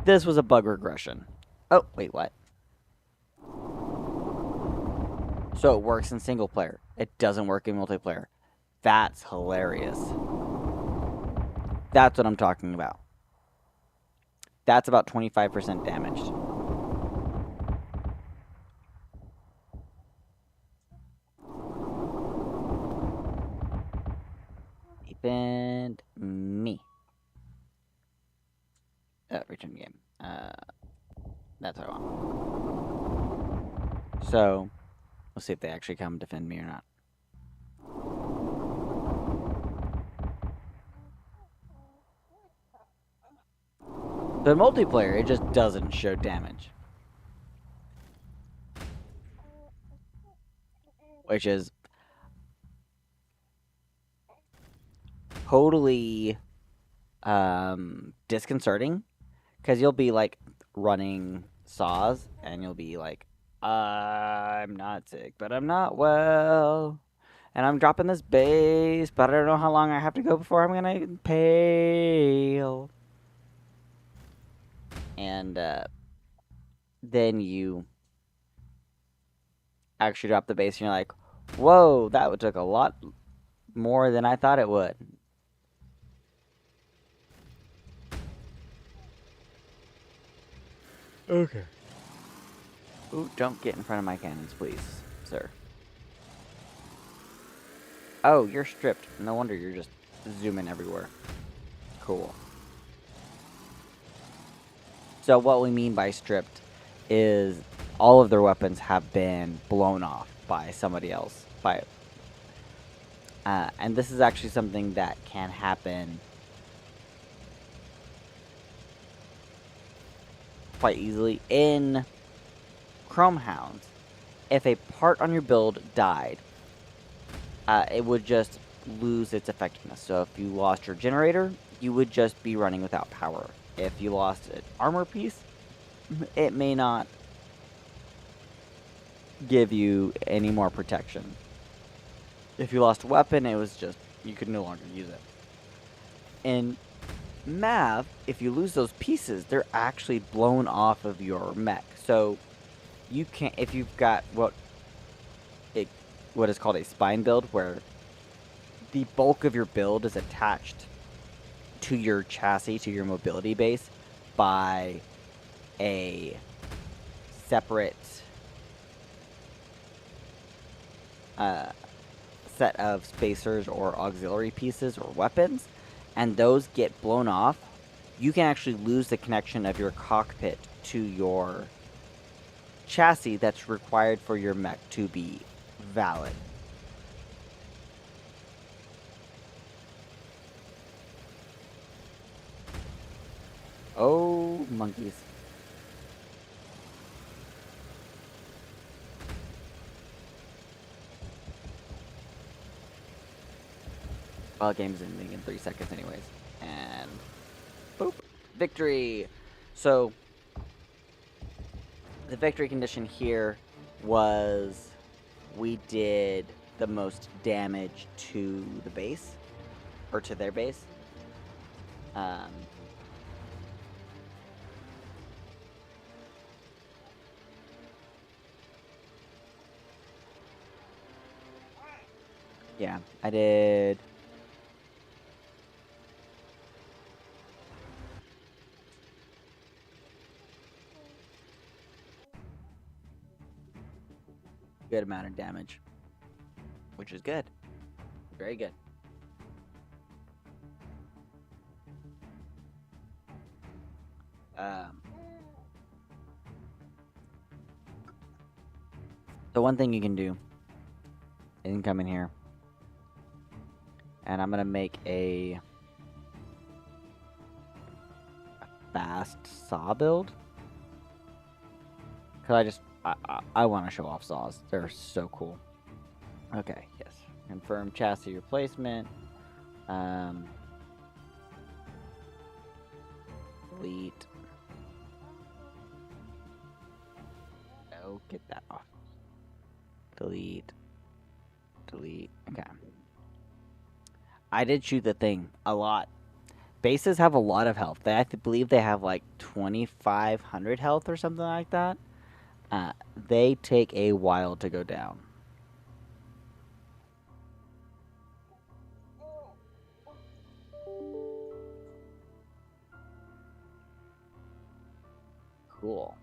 This was a bug regression. Oh, wait, what? So it works in single player. It doesn't work in multiplayer. That's hilarious. That's what I'm talking about. That's about 25% damaged. Defend me. Return game. That's what I want. So, let's see if they actually come defend me or not. The multiplayer, it just doesn't show damage. Which is totally disconcerting, because you'll be like running saws and you'll be like, I'm not sick, but I'm not well, and I'm dropping this base, but I don't know how long I have to go before I'm gonna pale. And then you actually drop the base and you're like, whoa, that took a lot more than I thought it would. Okay. Ooh, don't get in front of my cannons, please, sir. Oh, you're stripped. No wonder you're just zooming everywhere. Cool. So what we mean by stripped is all of their weapons have been blown off by somebody else. And this is actually something that can happen quite easily in Chrome Hounds. If a part on your build died, it would just lose its effectiveness. So if you lost your generator, you would just be running without power. If you lost an armor piece, it may not give you any more protection. If you lost a weapon, it was just, you could no longer use it. In M.A.V, if you lose those pieces, they're actually blown off of your mech. So you can't, if you've got what is called a spine build, where the bulk of your build is attached to your chassis, to your mobility base, by a separate set of spacers or auxiliary pieces or weapons, and those get blown off, you can actually lose the connection of your cockpit to your chassis that's required for your mech to be valid. Oh, monkeys. Well, the game's ending in 3 seconds anyways. And boop. Victory! So, the victory condition here was we did the most damage to the base, or to their base. Yeah, I did. Good amount of damage, which is good. Very good. The one thing you can do, you can come in here, and I'm gonna make a fast saw build, cause I want to show off saws. They're so cool. Okay, yes. Confirm chassis replacement. Delete. No, get that off. Delete. Delete. Okay. I did shoot the thing a lot. Bases have a lot of health. I believe they have like 2,500 health or something like that. They take a while to go down. Cool.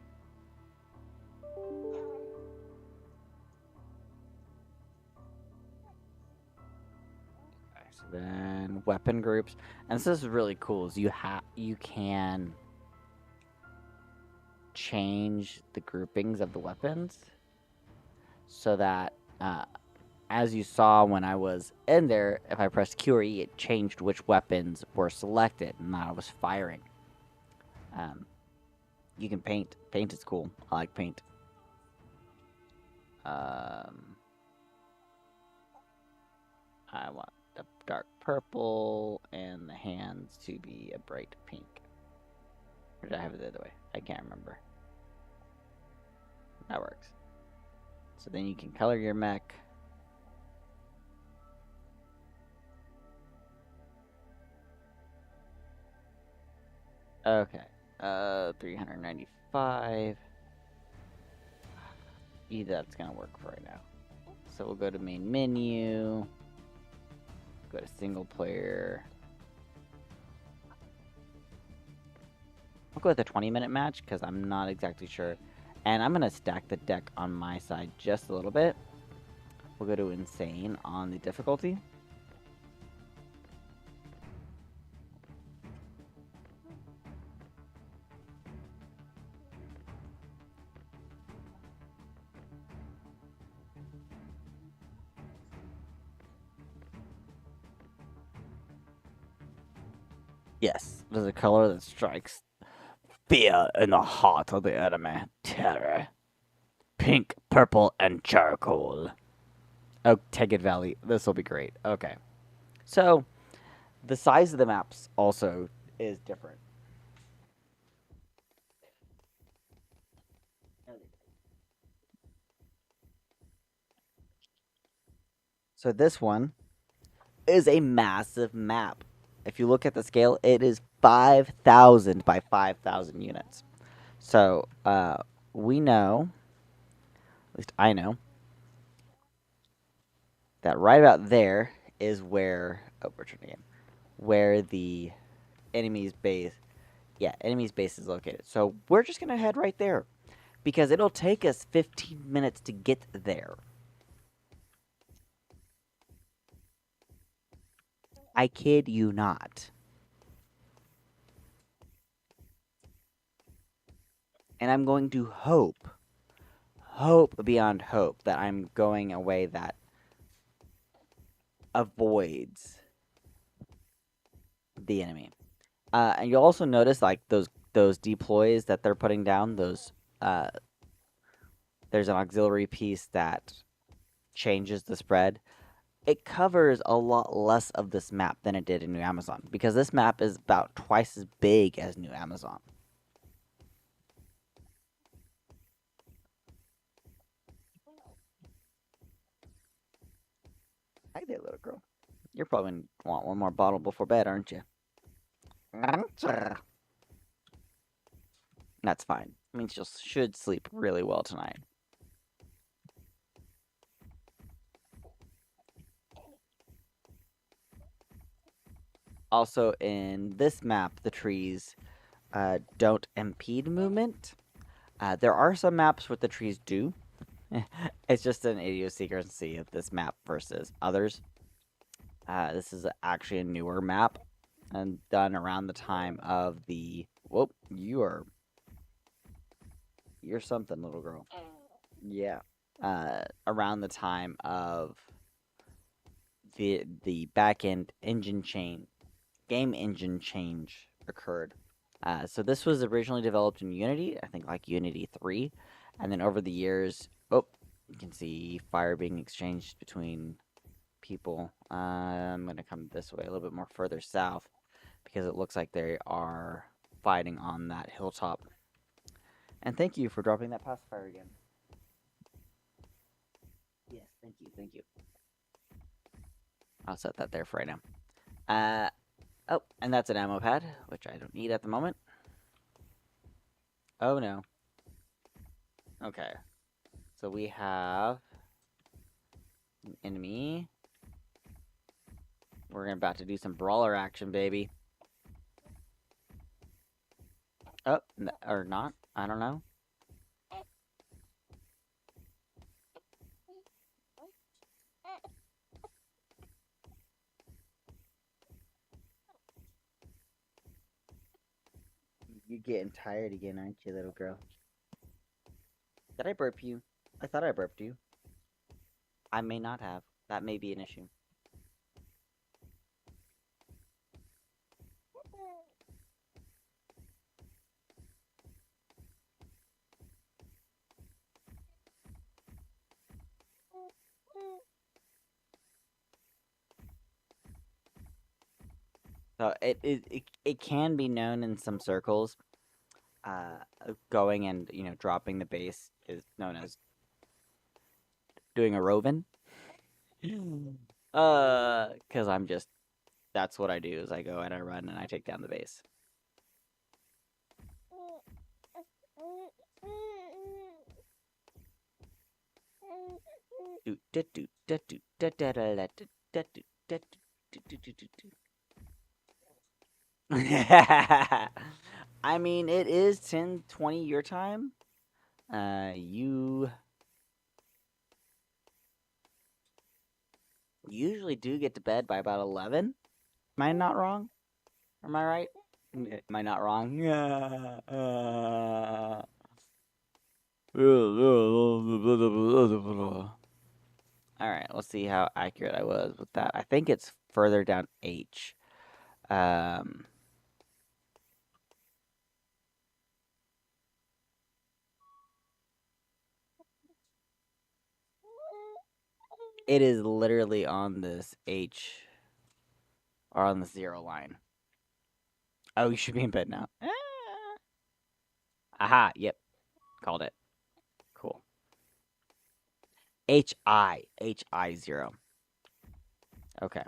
Okay, so then weapon groups, and this is really cool. Is you can change the groupings of the weapons, so that as you saw when I was in there, if I pressed Q or E, it changed which weapons were selected and that I was firing. You can paint. Paint is cool. I like paint. I want the dark purple and the hands to be a bright pink. Or did I have it the other way? I can't remember. That works. So then you can color your mech. Okay. 395. That's gonna work for right now. So we'll go to main menu. Go to single player. I'll go with a 20-minute match because I'm not exactly sure. And I'm gonna stack the deck on my side just a little bit. We'll go to insane on the difficulty. Yes, there's a color that strikes fear in the heart of the enemy. Terror. Pink, purple, and charcoal. Oh, Tegged Valley. This will be great. Okay. So, the size of the maps also is different. So, this one is a massive map. If you look at the scale, it is 5,000 by 5,000 units. So, we know, at least I know, that right about there is where, oh, we're turning again, where the enemy's base, yeah, enemy's base is located. So, we're just going to head right there because it'll take us 15 minutes to get there. I kid you not. And I'm going to hope beyond hope that I'm going a way that avoids the enemy. And you'll also notice like those deploys that they're putting down. Those there's an auxiliary piece that changes the spread. It covers a lot less of this map than it did in New Amazon because this map is about twice as big as New Amazon. Hi there, little girl. You're probably gonna want one more bottle before bed, aren't you? That's fine. I mean, she should sleep really well tonight. Also, in this map, the trees don't impede movement. There are some maps where the trees do. It's just an idiosyncrasy of this map versus others. This is actually a newer map and done around the time of the. Whoop, you're something, little girl. Yeah. Around the time of the back end game engine change occurred. So this was originally developed in Unity, I think like Unity 3, and then over the years, oh, you can see fire being exchanged between people. I'm gonna come this way a little bit more further south because it looks like they are fighting on that hilltop. And thank you for dropping that pacifier again. Yes, thank you. I'll set that there for right now. Oh, and that's an ammo pad, which I don't need at the moment. Oh no. Okay. So we have an enemy. We're about to do some brawler action, baby. Oh, or not. I don't know. You're getting tired again, aren't you, little girl? Did I burp you? I thought I burped you. I may not have. That may be an issue. So it can be known in some circles. Going and dropping the base is known as doing a roving. Because that's what I do is I go and I run and I take down the base. I mean, it is 10:20 your time. You usually do get to bed by about 11. Am I not wrong? Am I right? Am I not wrong? Yeah. All right, let's see how accurate I was with that. I think it's further down H. Um, It is literally on this H or on the 0 line. Oh, you should be in bed now. Aha, yep, called it. Cool. H I 0. Okay.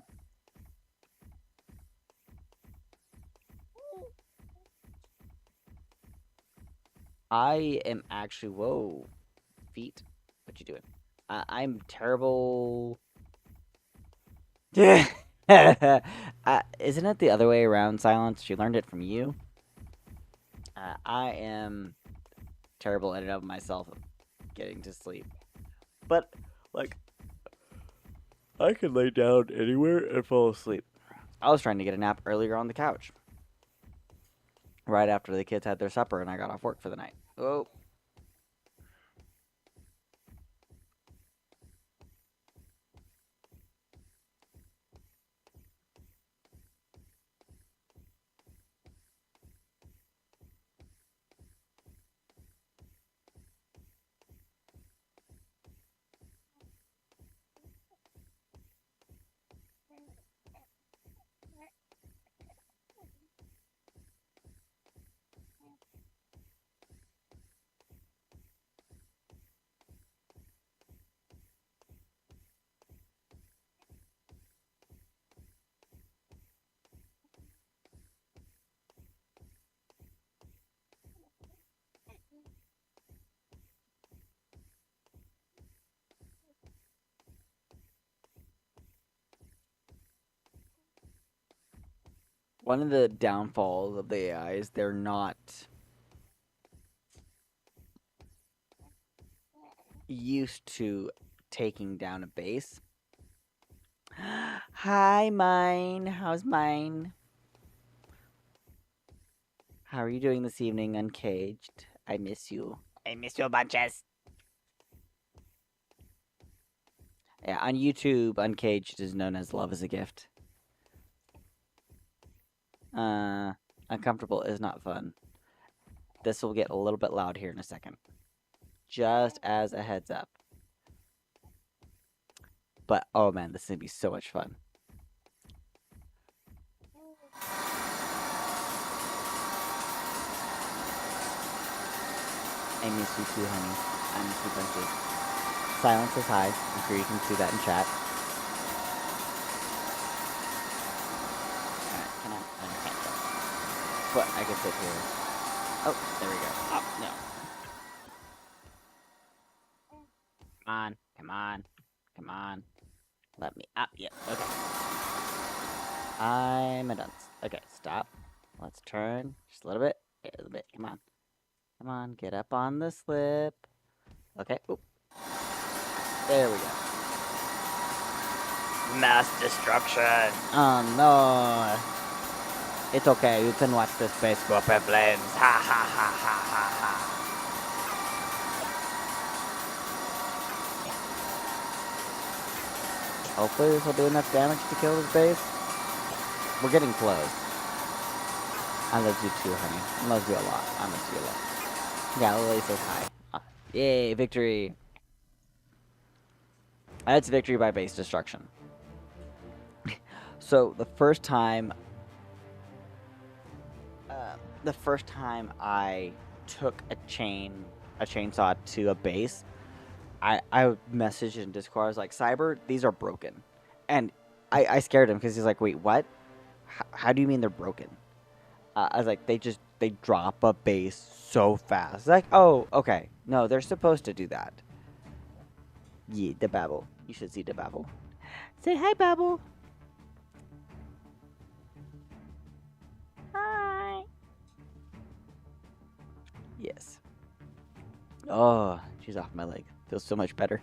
I am actually whoa, feet. What you doing? I'm terrible. Yeah. Isn't it the other way around, Silence? She learned it from you. I am terrible at it of myself getting to sleep. But like I can lay down anywhere and fall asleep. I was trying to get a nap earlier on the couch. Right after the kids had their supper and I got off work for the night. Oh. One of the downfalls of the AI is they're not used to taking down a base. Hi, mine. How's mine? How are you doing this evening, Uncaged? I miss you. I miss you bunches. Yeah, on YouTube, Uncaged is known as Love is a Gift. Uncomfortable is not fun. This will get a little bit loud here in a second. Just as a heads up. But, oh man, this is going to be so much fun. I miss you too, honey. I miss you bunches. Silence says hi. I'm sure you can see that in chat. Alright, can I? I can't go. But I can sit here. Oh, there we go. Oh, no. Come on. Come on. Come on. Let me up. Yeah, okay. I'm a dunce. Okay, stop. Let's turn just a little bit. Yeah, a little bit. Come on. Come on, get up on the slip. Okay. Oop. There we go. Mass destruction. Oh no. It's okay. You can watch the space go up in flames. Ha ha ha ha ha ha. Hopefully this will do enough damage to kill his base. We're getting close. I love you too, honey. I love you a lot. I miss you a lot. Yeah, Lily says hi. Yay, victory. That's victory by base destruction. So the first time I took a chainsaw to a base, I messaged in Discord. I was like, Cyber, these are broken. And I scared him because he's like, wait, what? How do you mean they're broken? I was like, they drop a base so fast. Like, oh, okay. No, they're supposed to do that. Yeah, the Babel. You should see the Babel. Say hi, Babel. Hi. Yes. Oh, she's off my leg. Feels so much better.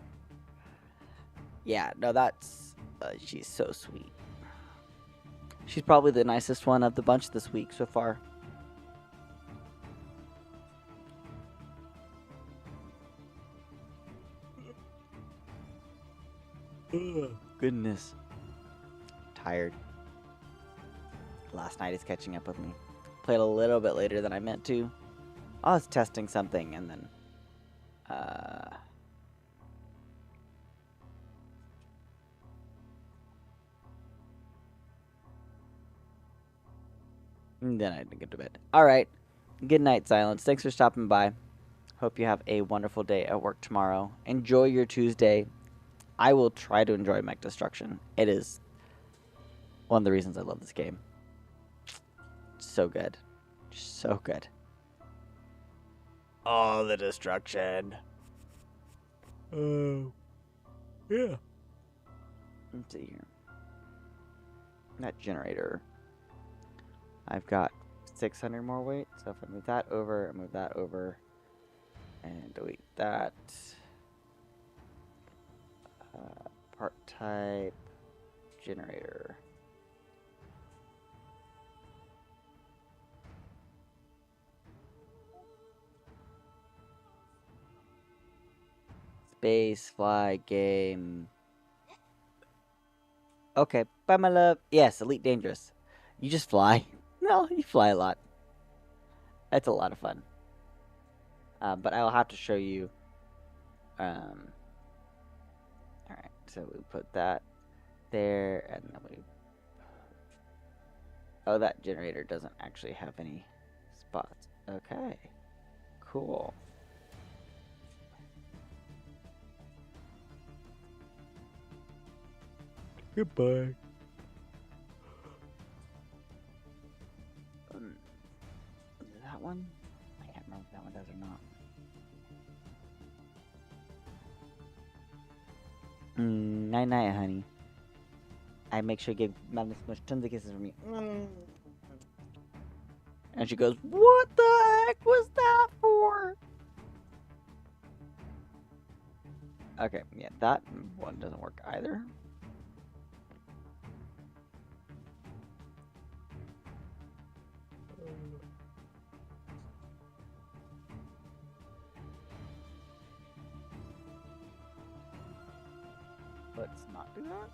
Yeah, no, that's... she's so sweet. She's probably the nicest one of the bunch this week so far. Goodness. Tired. Last night is catching up with me. Played a little bit later than I meant to. I was testing something and then... And then I get to bed. All right. Good night, Silence. Thanks for stopping by. Hope you have a wonderful day at work tomorrow. Enjoy your Tuesday. I will try to enjoy Mech Destruction. It is one of the reasons I love this game. So good. So good. All the destruction. Oh. Yeah. Let's see here. That generator. I've got 600 more weight. So if I move that over, and delete that. Part type. Generator. Space fly game. Okay, bye my love. Yes, Elite Dangerous. You just fly. No, you fly a lot. That's a lot of fun. But I'll have to show you. Alright, so we put that there, and then we... Oh, that generator doesn't actually have any spots. Okay, cool. Goodbye. That one? I can't remember if that one does or not. Night night, honey. I make sure you give Madness Mush tons of kisses from me. And she goes, "What the heck was that for?" Okay, yeah, that one doesn't work either. Let's not do that.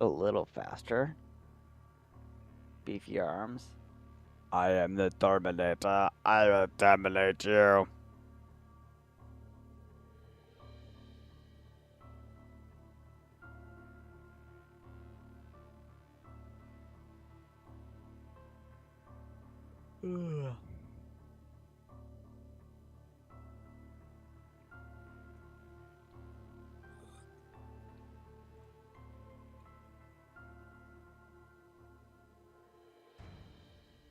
Oh, a little faster. Beefy arms. I am the Terminator. I will terminate you. Ugh.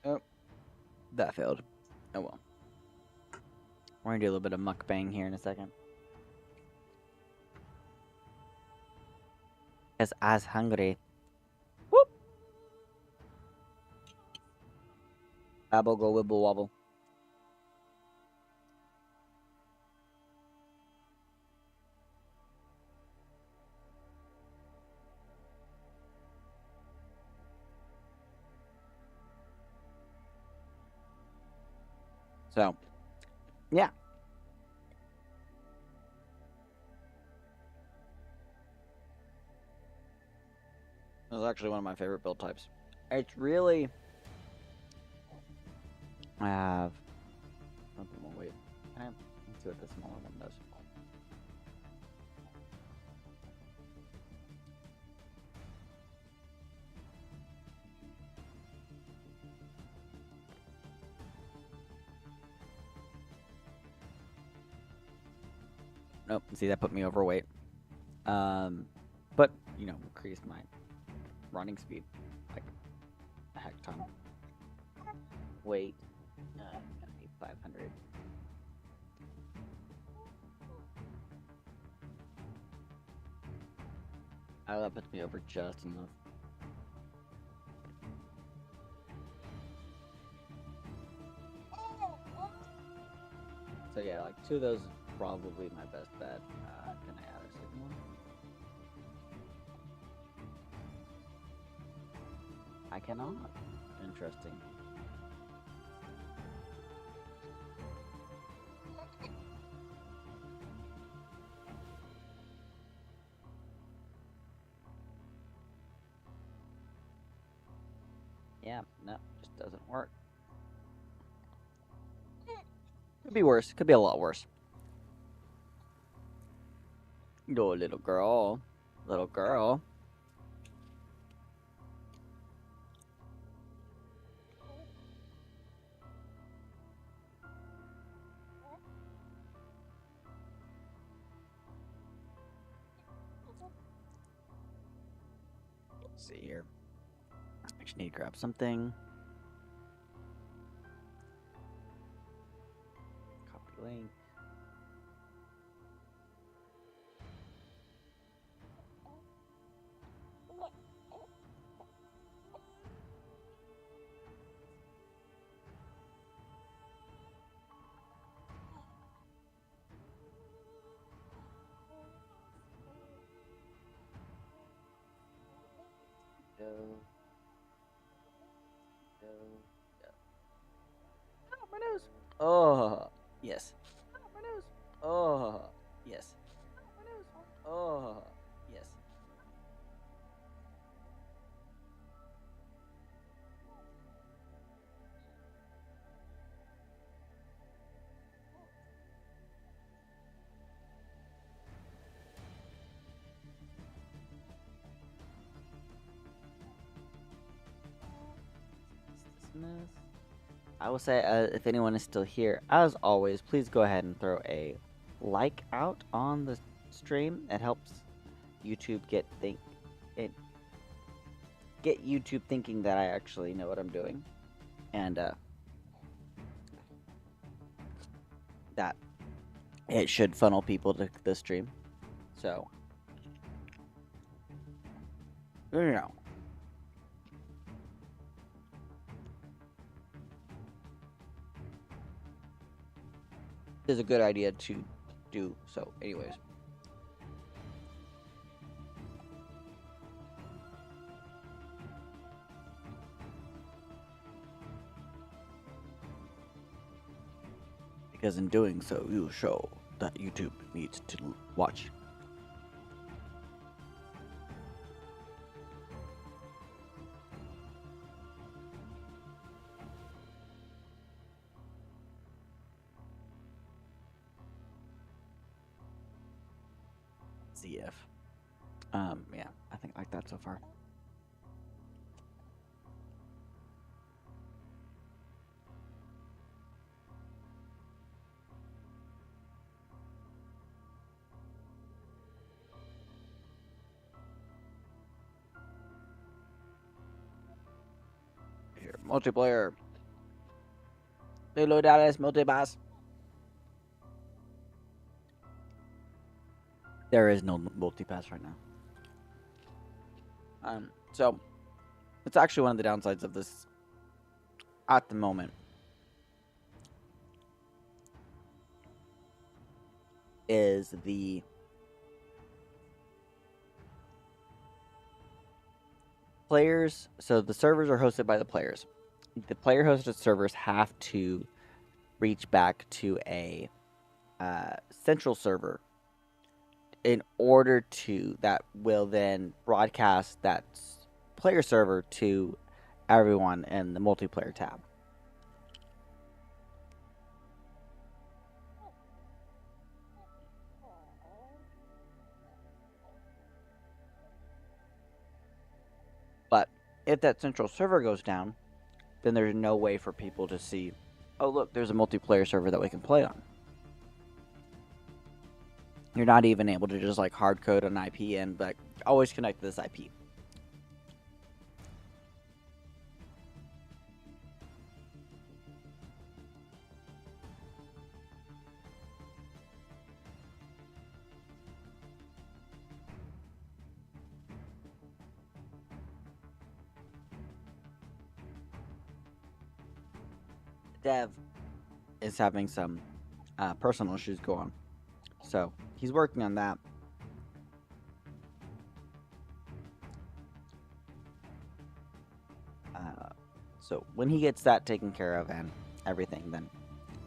Oh, that failed. Oh well. We're gonna do a little bit of mukbang here in a second. Cause I's hungry. Whoop! Babble go wibble wobble. So, yeah. This is actually one of my favorite build types. It's really... I have... Oh, wait. Let's see what the smaller one does. Nope. See, that put me overweight. But, you know, increased my running speed like a heck ton. Weight, 500. Oh, that puts me over just enough. So yeah, like 2 of those is probably my best bet. Can I add a second one? I cannot. Interesting. Yeah, no, just doesn't work. Could be worse. Could be a lot worse. Go, little girl. Little girl. Let's see here. I just need to grab something. Copy link. Go. Go. Go. Oh, my nose. Oh, yes. Oh, my nose. Oh, yes. Oh, my nose. Oh, yes. Dismiss. I will say, if anyone is still here, as always, please go ahead and throw a like out on the stream. It helps YouTube get YouTube thinking that I actually know what I'm doing, and that it should funnel people to the stream. So, you know. Is a good idea to do so. Anyways. Because in doing so, you show that YouTube needs to watch. ZF. Yeah, I think I like that so far. Here, multiplayer. Hello, Dallas, multipass. There is no multipass right now. So it's actually one of the downsides of this at the moment. Is the players, so the servers are hosted by the players. The player hosted servers have to reach back to a central server in order to that will then broadcast that player server to everyone in the multiplayer tab. But if that central server goes down, then there's no way for people to see, oh, look, there's a multiplayer server that we can play on. You're not even able to just like hard code an IP and like always connect to this IP. Dev is having some personal issues go on, so he's working on that. So when he gets that taken care of and everything, then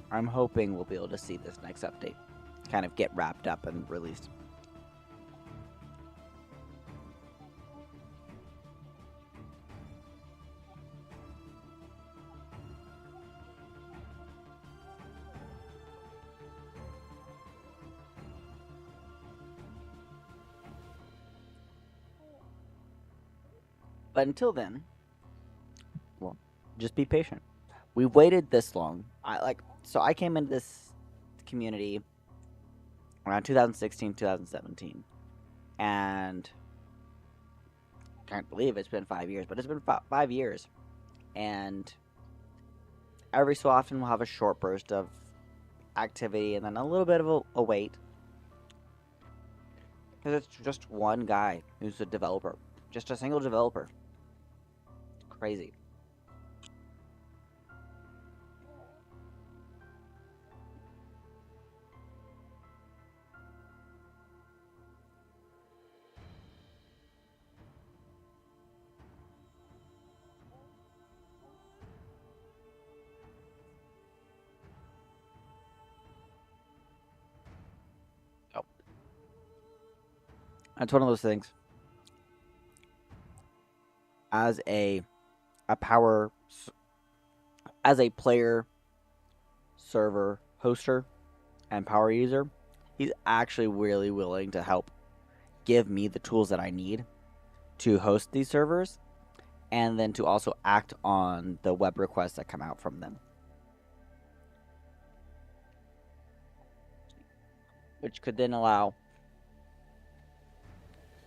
I'm hoping we'll be able to see this next update kind of get wrapped up and released. But until then, well, just be patient. We waited this long. I came into this community around 2016, 2017, and can't believe it's been 5 years, but it's been 5 years, and every so often we'll have a short burst of activity and then a little bit of a wait, because it's just one guy who's a developer, just a single developer. Crazy. Oh, it's one of those things. As a power as a player, server hoster, and power user, he's actually really willing to help give me the tools that I need to host these servers, and then to also act on the web requests that come out from them, which could then allow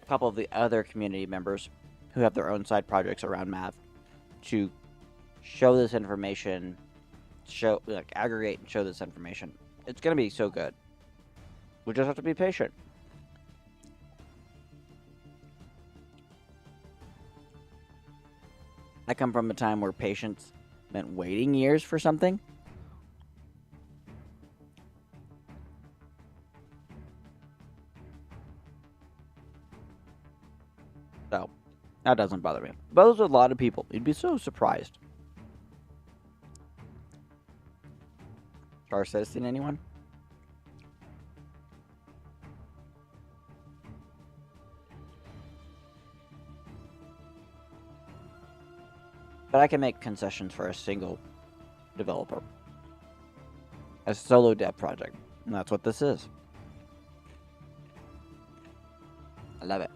a couple of the other community members who have their own side projects around M.A.V to show this information, aggregate and show this information. It's going to be so good. We just have to be patient. I come from a time where patience meant waiting years for something. So, that doesn't bother me. But there's a lot of people. You'd be so surprised. Star Citizen, anyone? But I can make concessions for a single developer. A solo dev project. And that's what this is. I love it.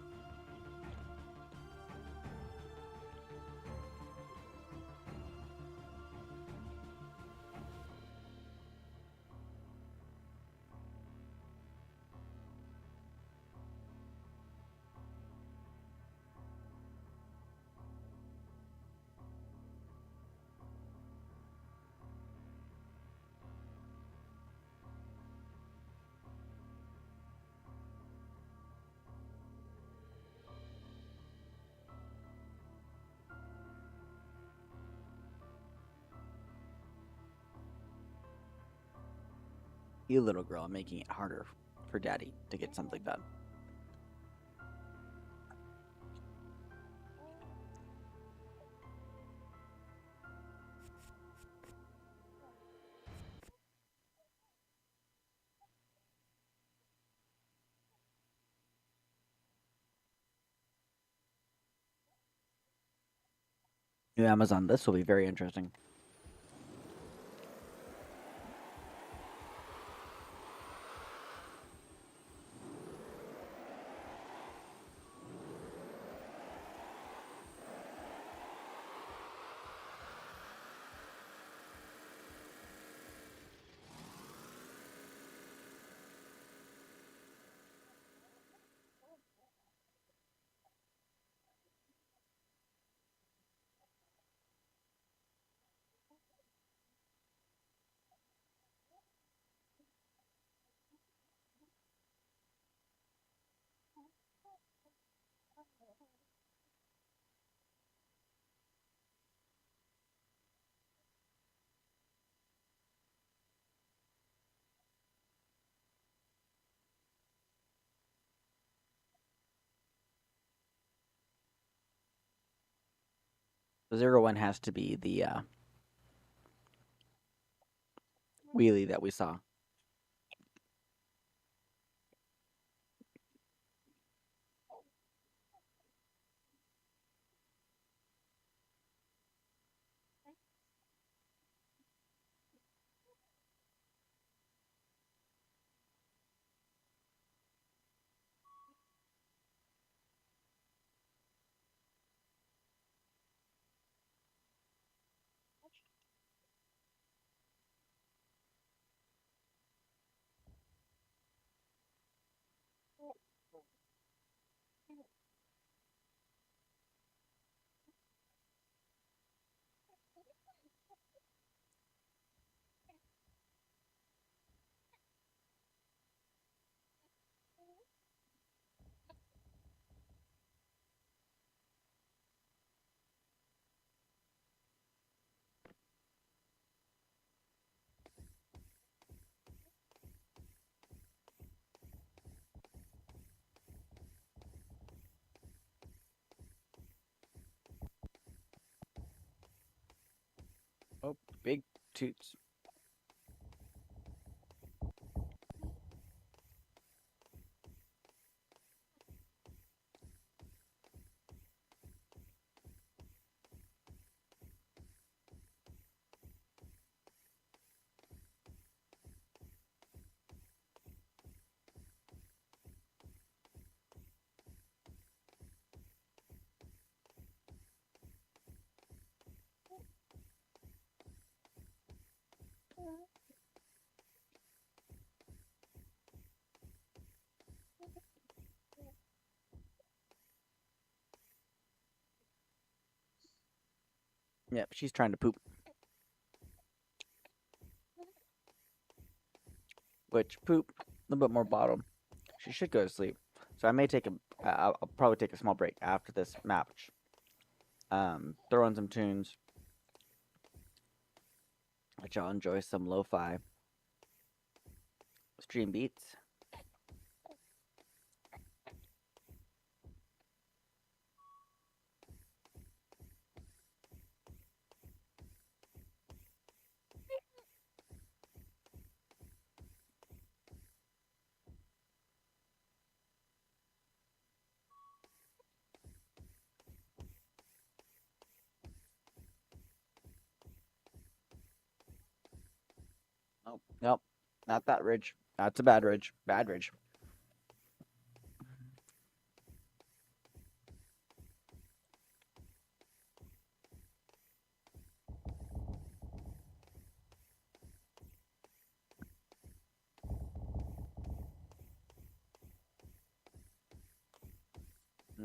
You little girl, making it harder for daddy to get something done. New Amazon, this will be very interesting. The 0-1 has to be the wheelie that we saw. Oh, big toots. Yep, she's trying to poop. Which poop, a little bit more bottom. She should go to sleep. So I may take a. I'll probably take a small break after this match. Throw on some tunes. Let y'all enjoy some lo-fi stream beats. Oh, nope, not that ridge. That's a bad ridge. Bad ridge.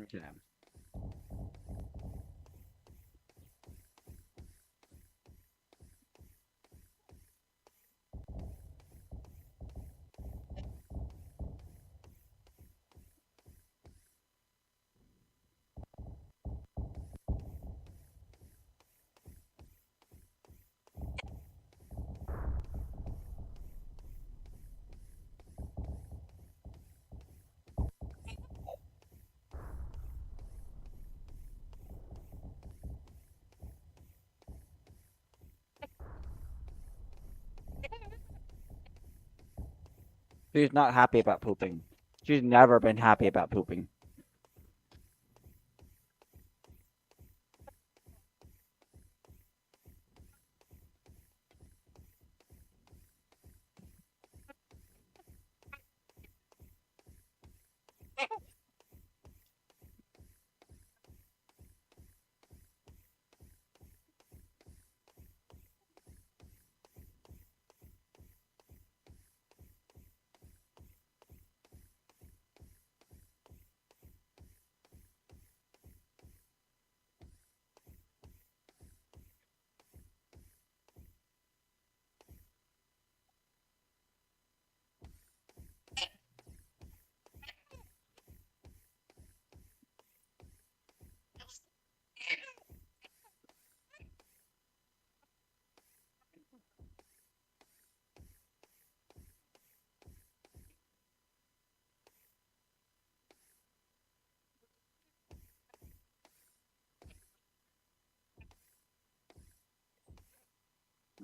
Okay. She's not happy about pooping. She's never been happy about pooping.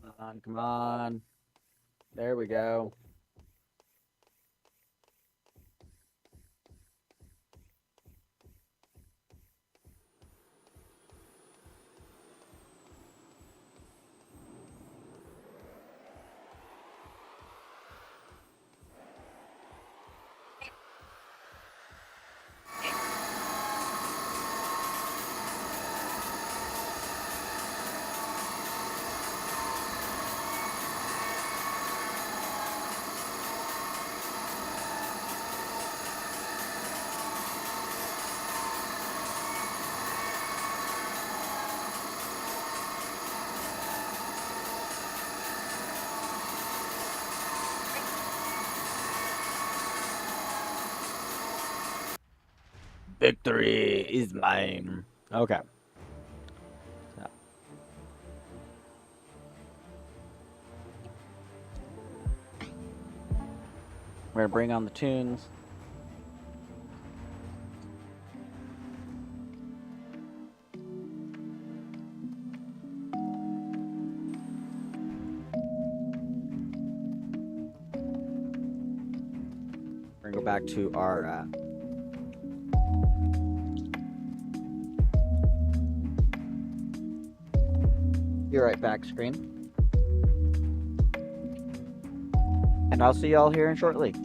Come on, come on. There we go. Victory is mine. Okay. So, we're gonna bring on the tunes. We're gonna go back to our be right back screen. And I'll see y'all here in shortly.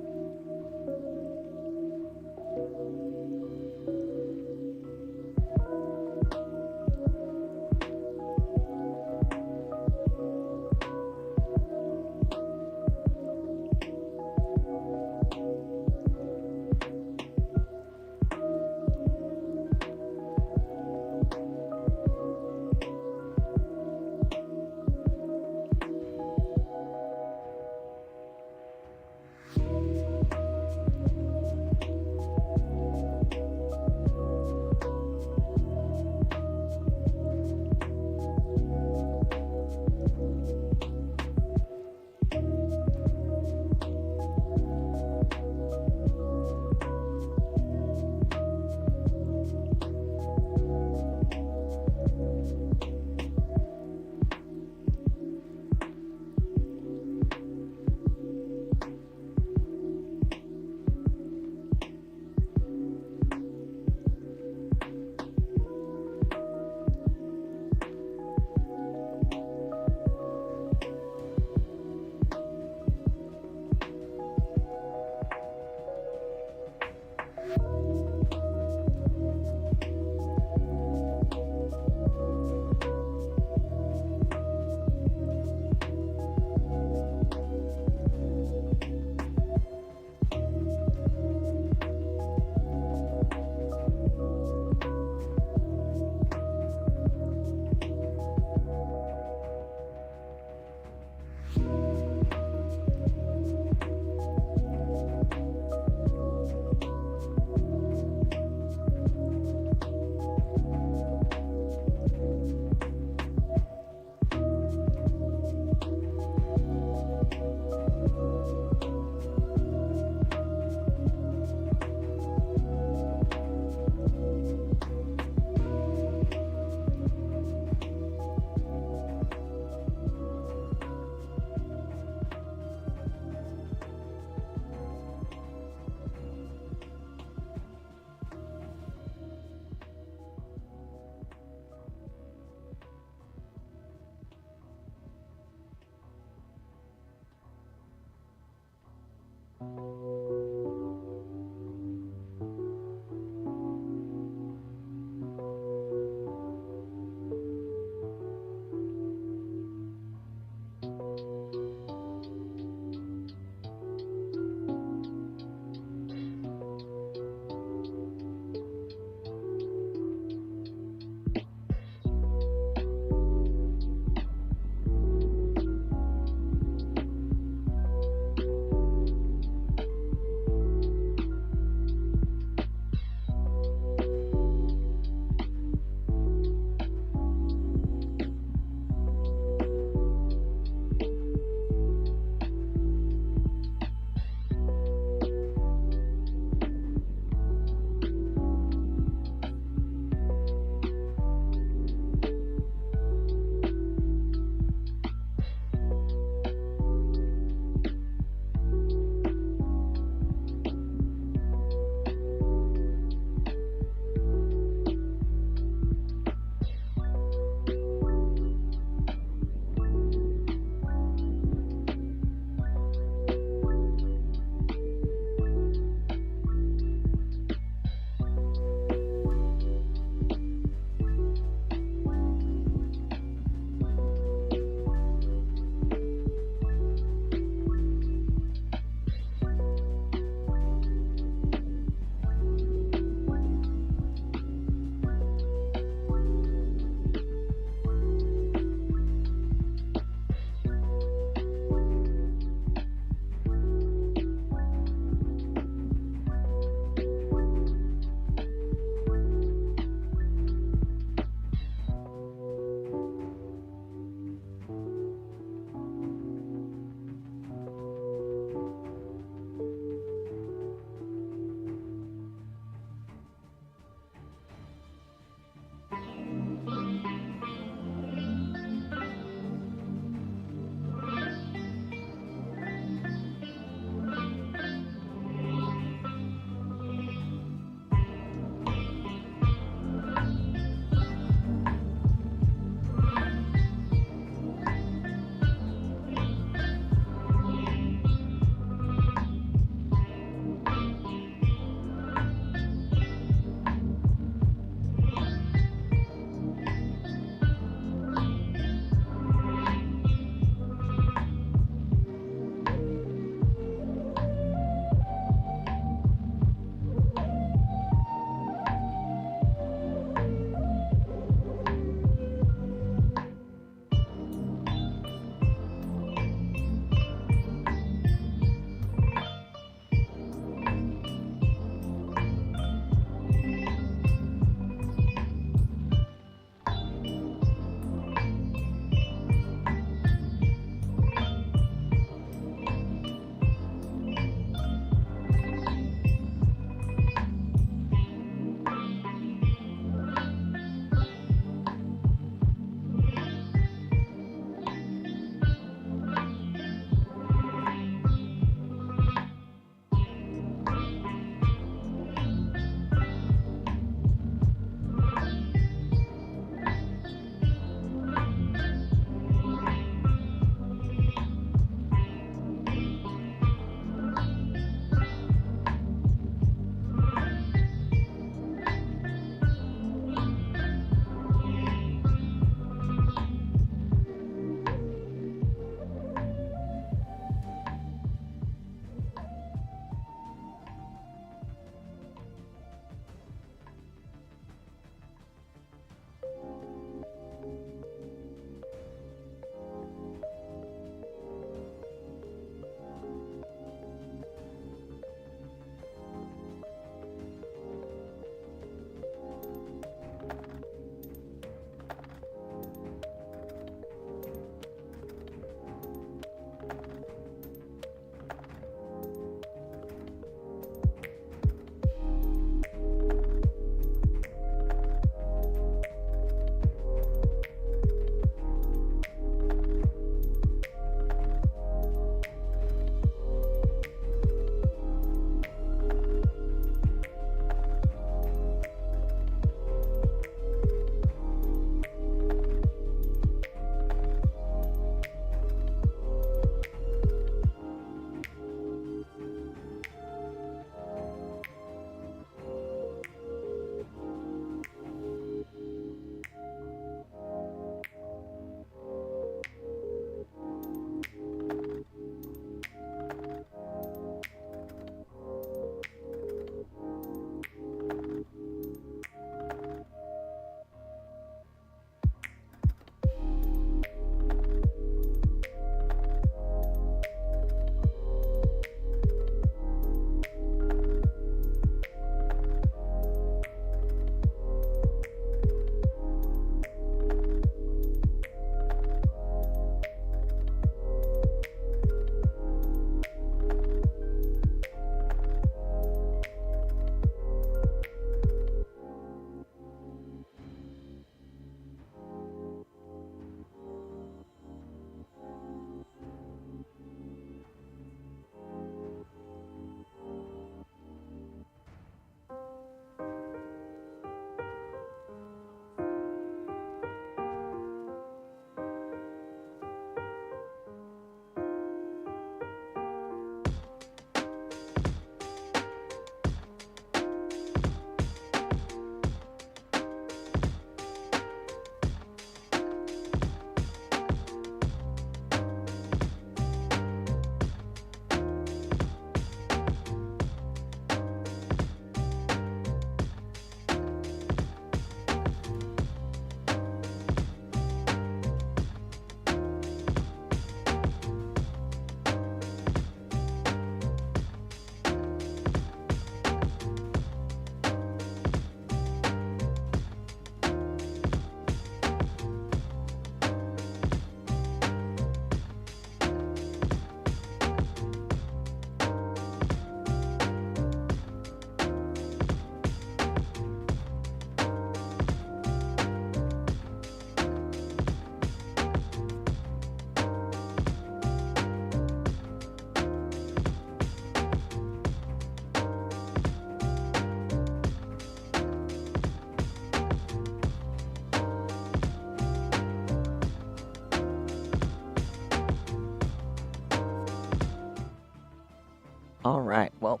All right. Well,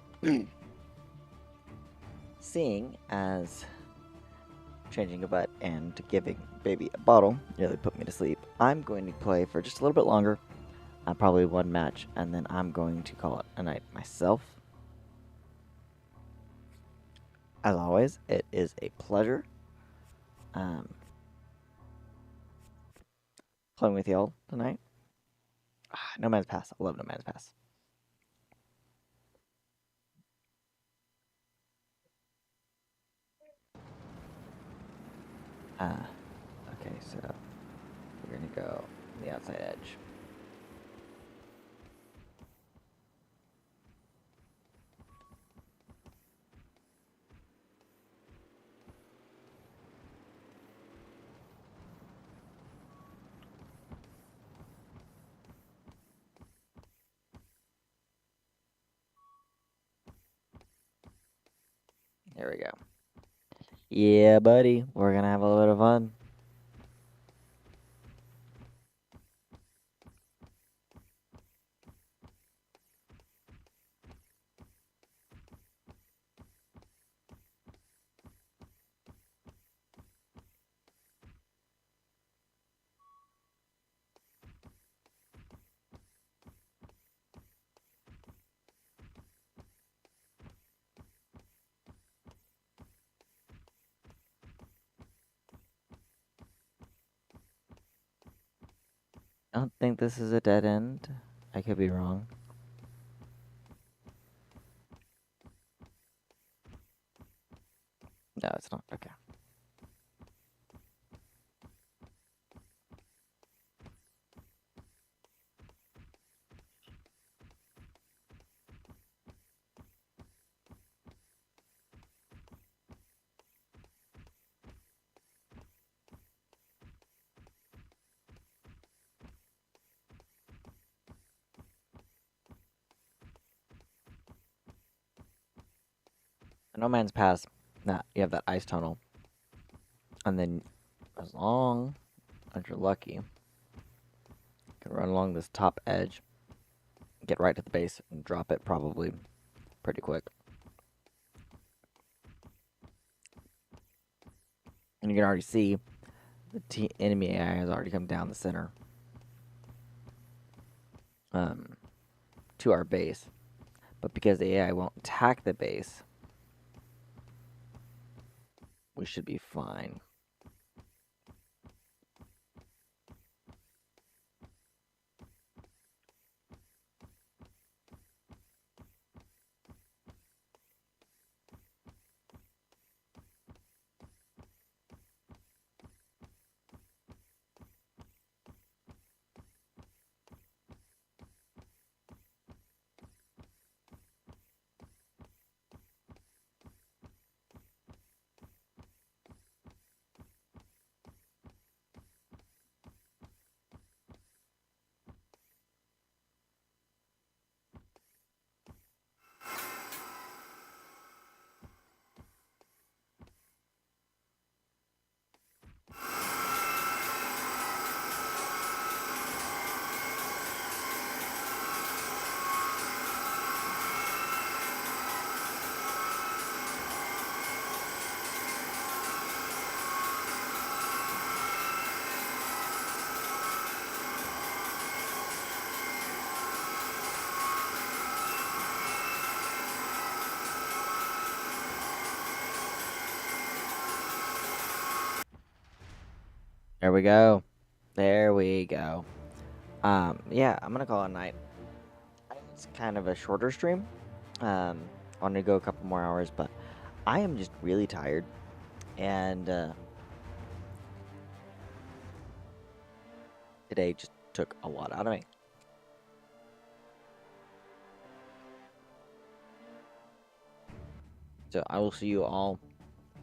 seeing as changing a butt and giving baby a bottle nearly put me to sleep, I'm going to play for just a little bit longer, probably one match, and then I'm going to call it a night myself. As always, it is a pleasure playing with y'all tonight. No Man's Pass. I love No Man's Pass. Okay, so we're gonna go on the outside edge. There we go. Yeah, buddy, we're gonna have a little bit of fun. I don't think this is a dead end. I could be wrong. No, it's not. Okay. No Man's Pass. Nah, you have that ice tunnel. And then, as long as you're lucky, you can run along this top edge, get right to the base, and drop it probably pretty quick. And you can already see the enemy AI has already come down the center to our base. But because the AI won't attack the base, we should be fine. There we go. There we go. Yeah, I'm gonna call it a night. It's kind of a shorter stream. I want to go a couple more hours, but I am just really tired, and today just took a lot out of me. So I will see you all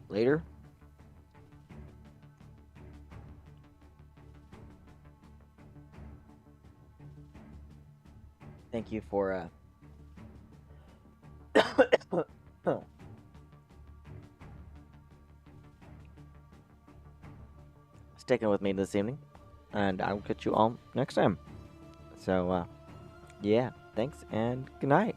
later. Thank you for sticking with me this evening, and I'll catch you all next time. So, yeah, thanks and good night.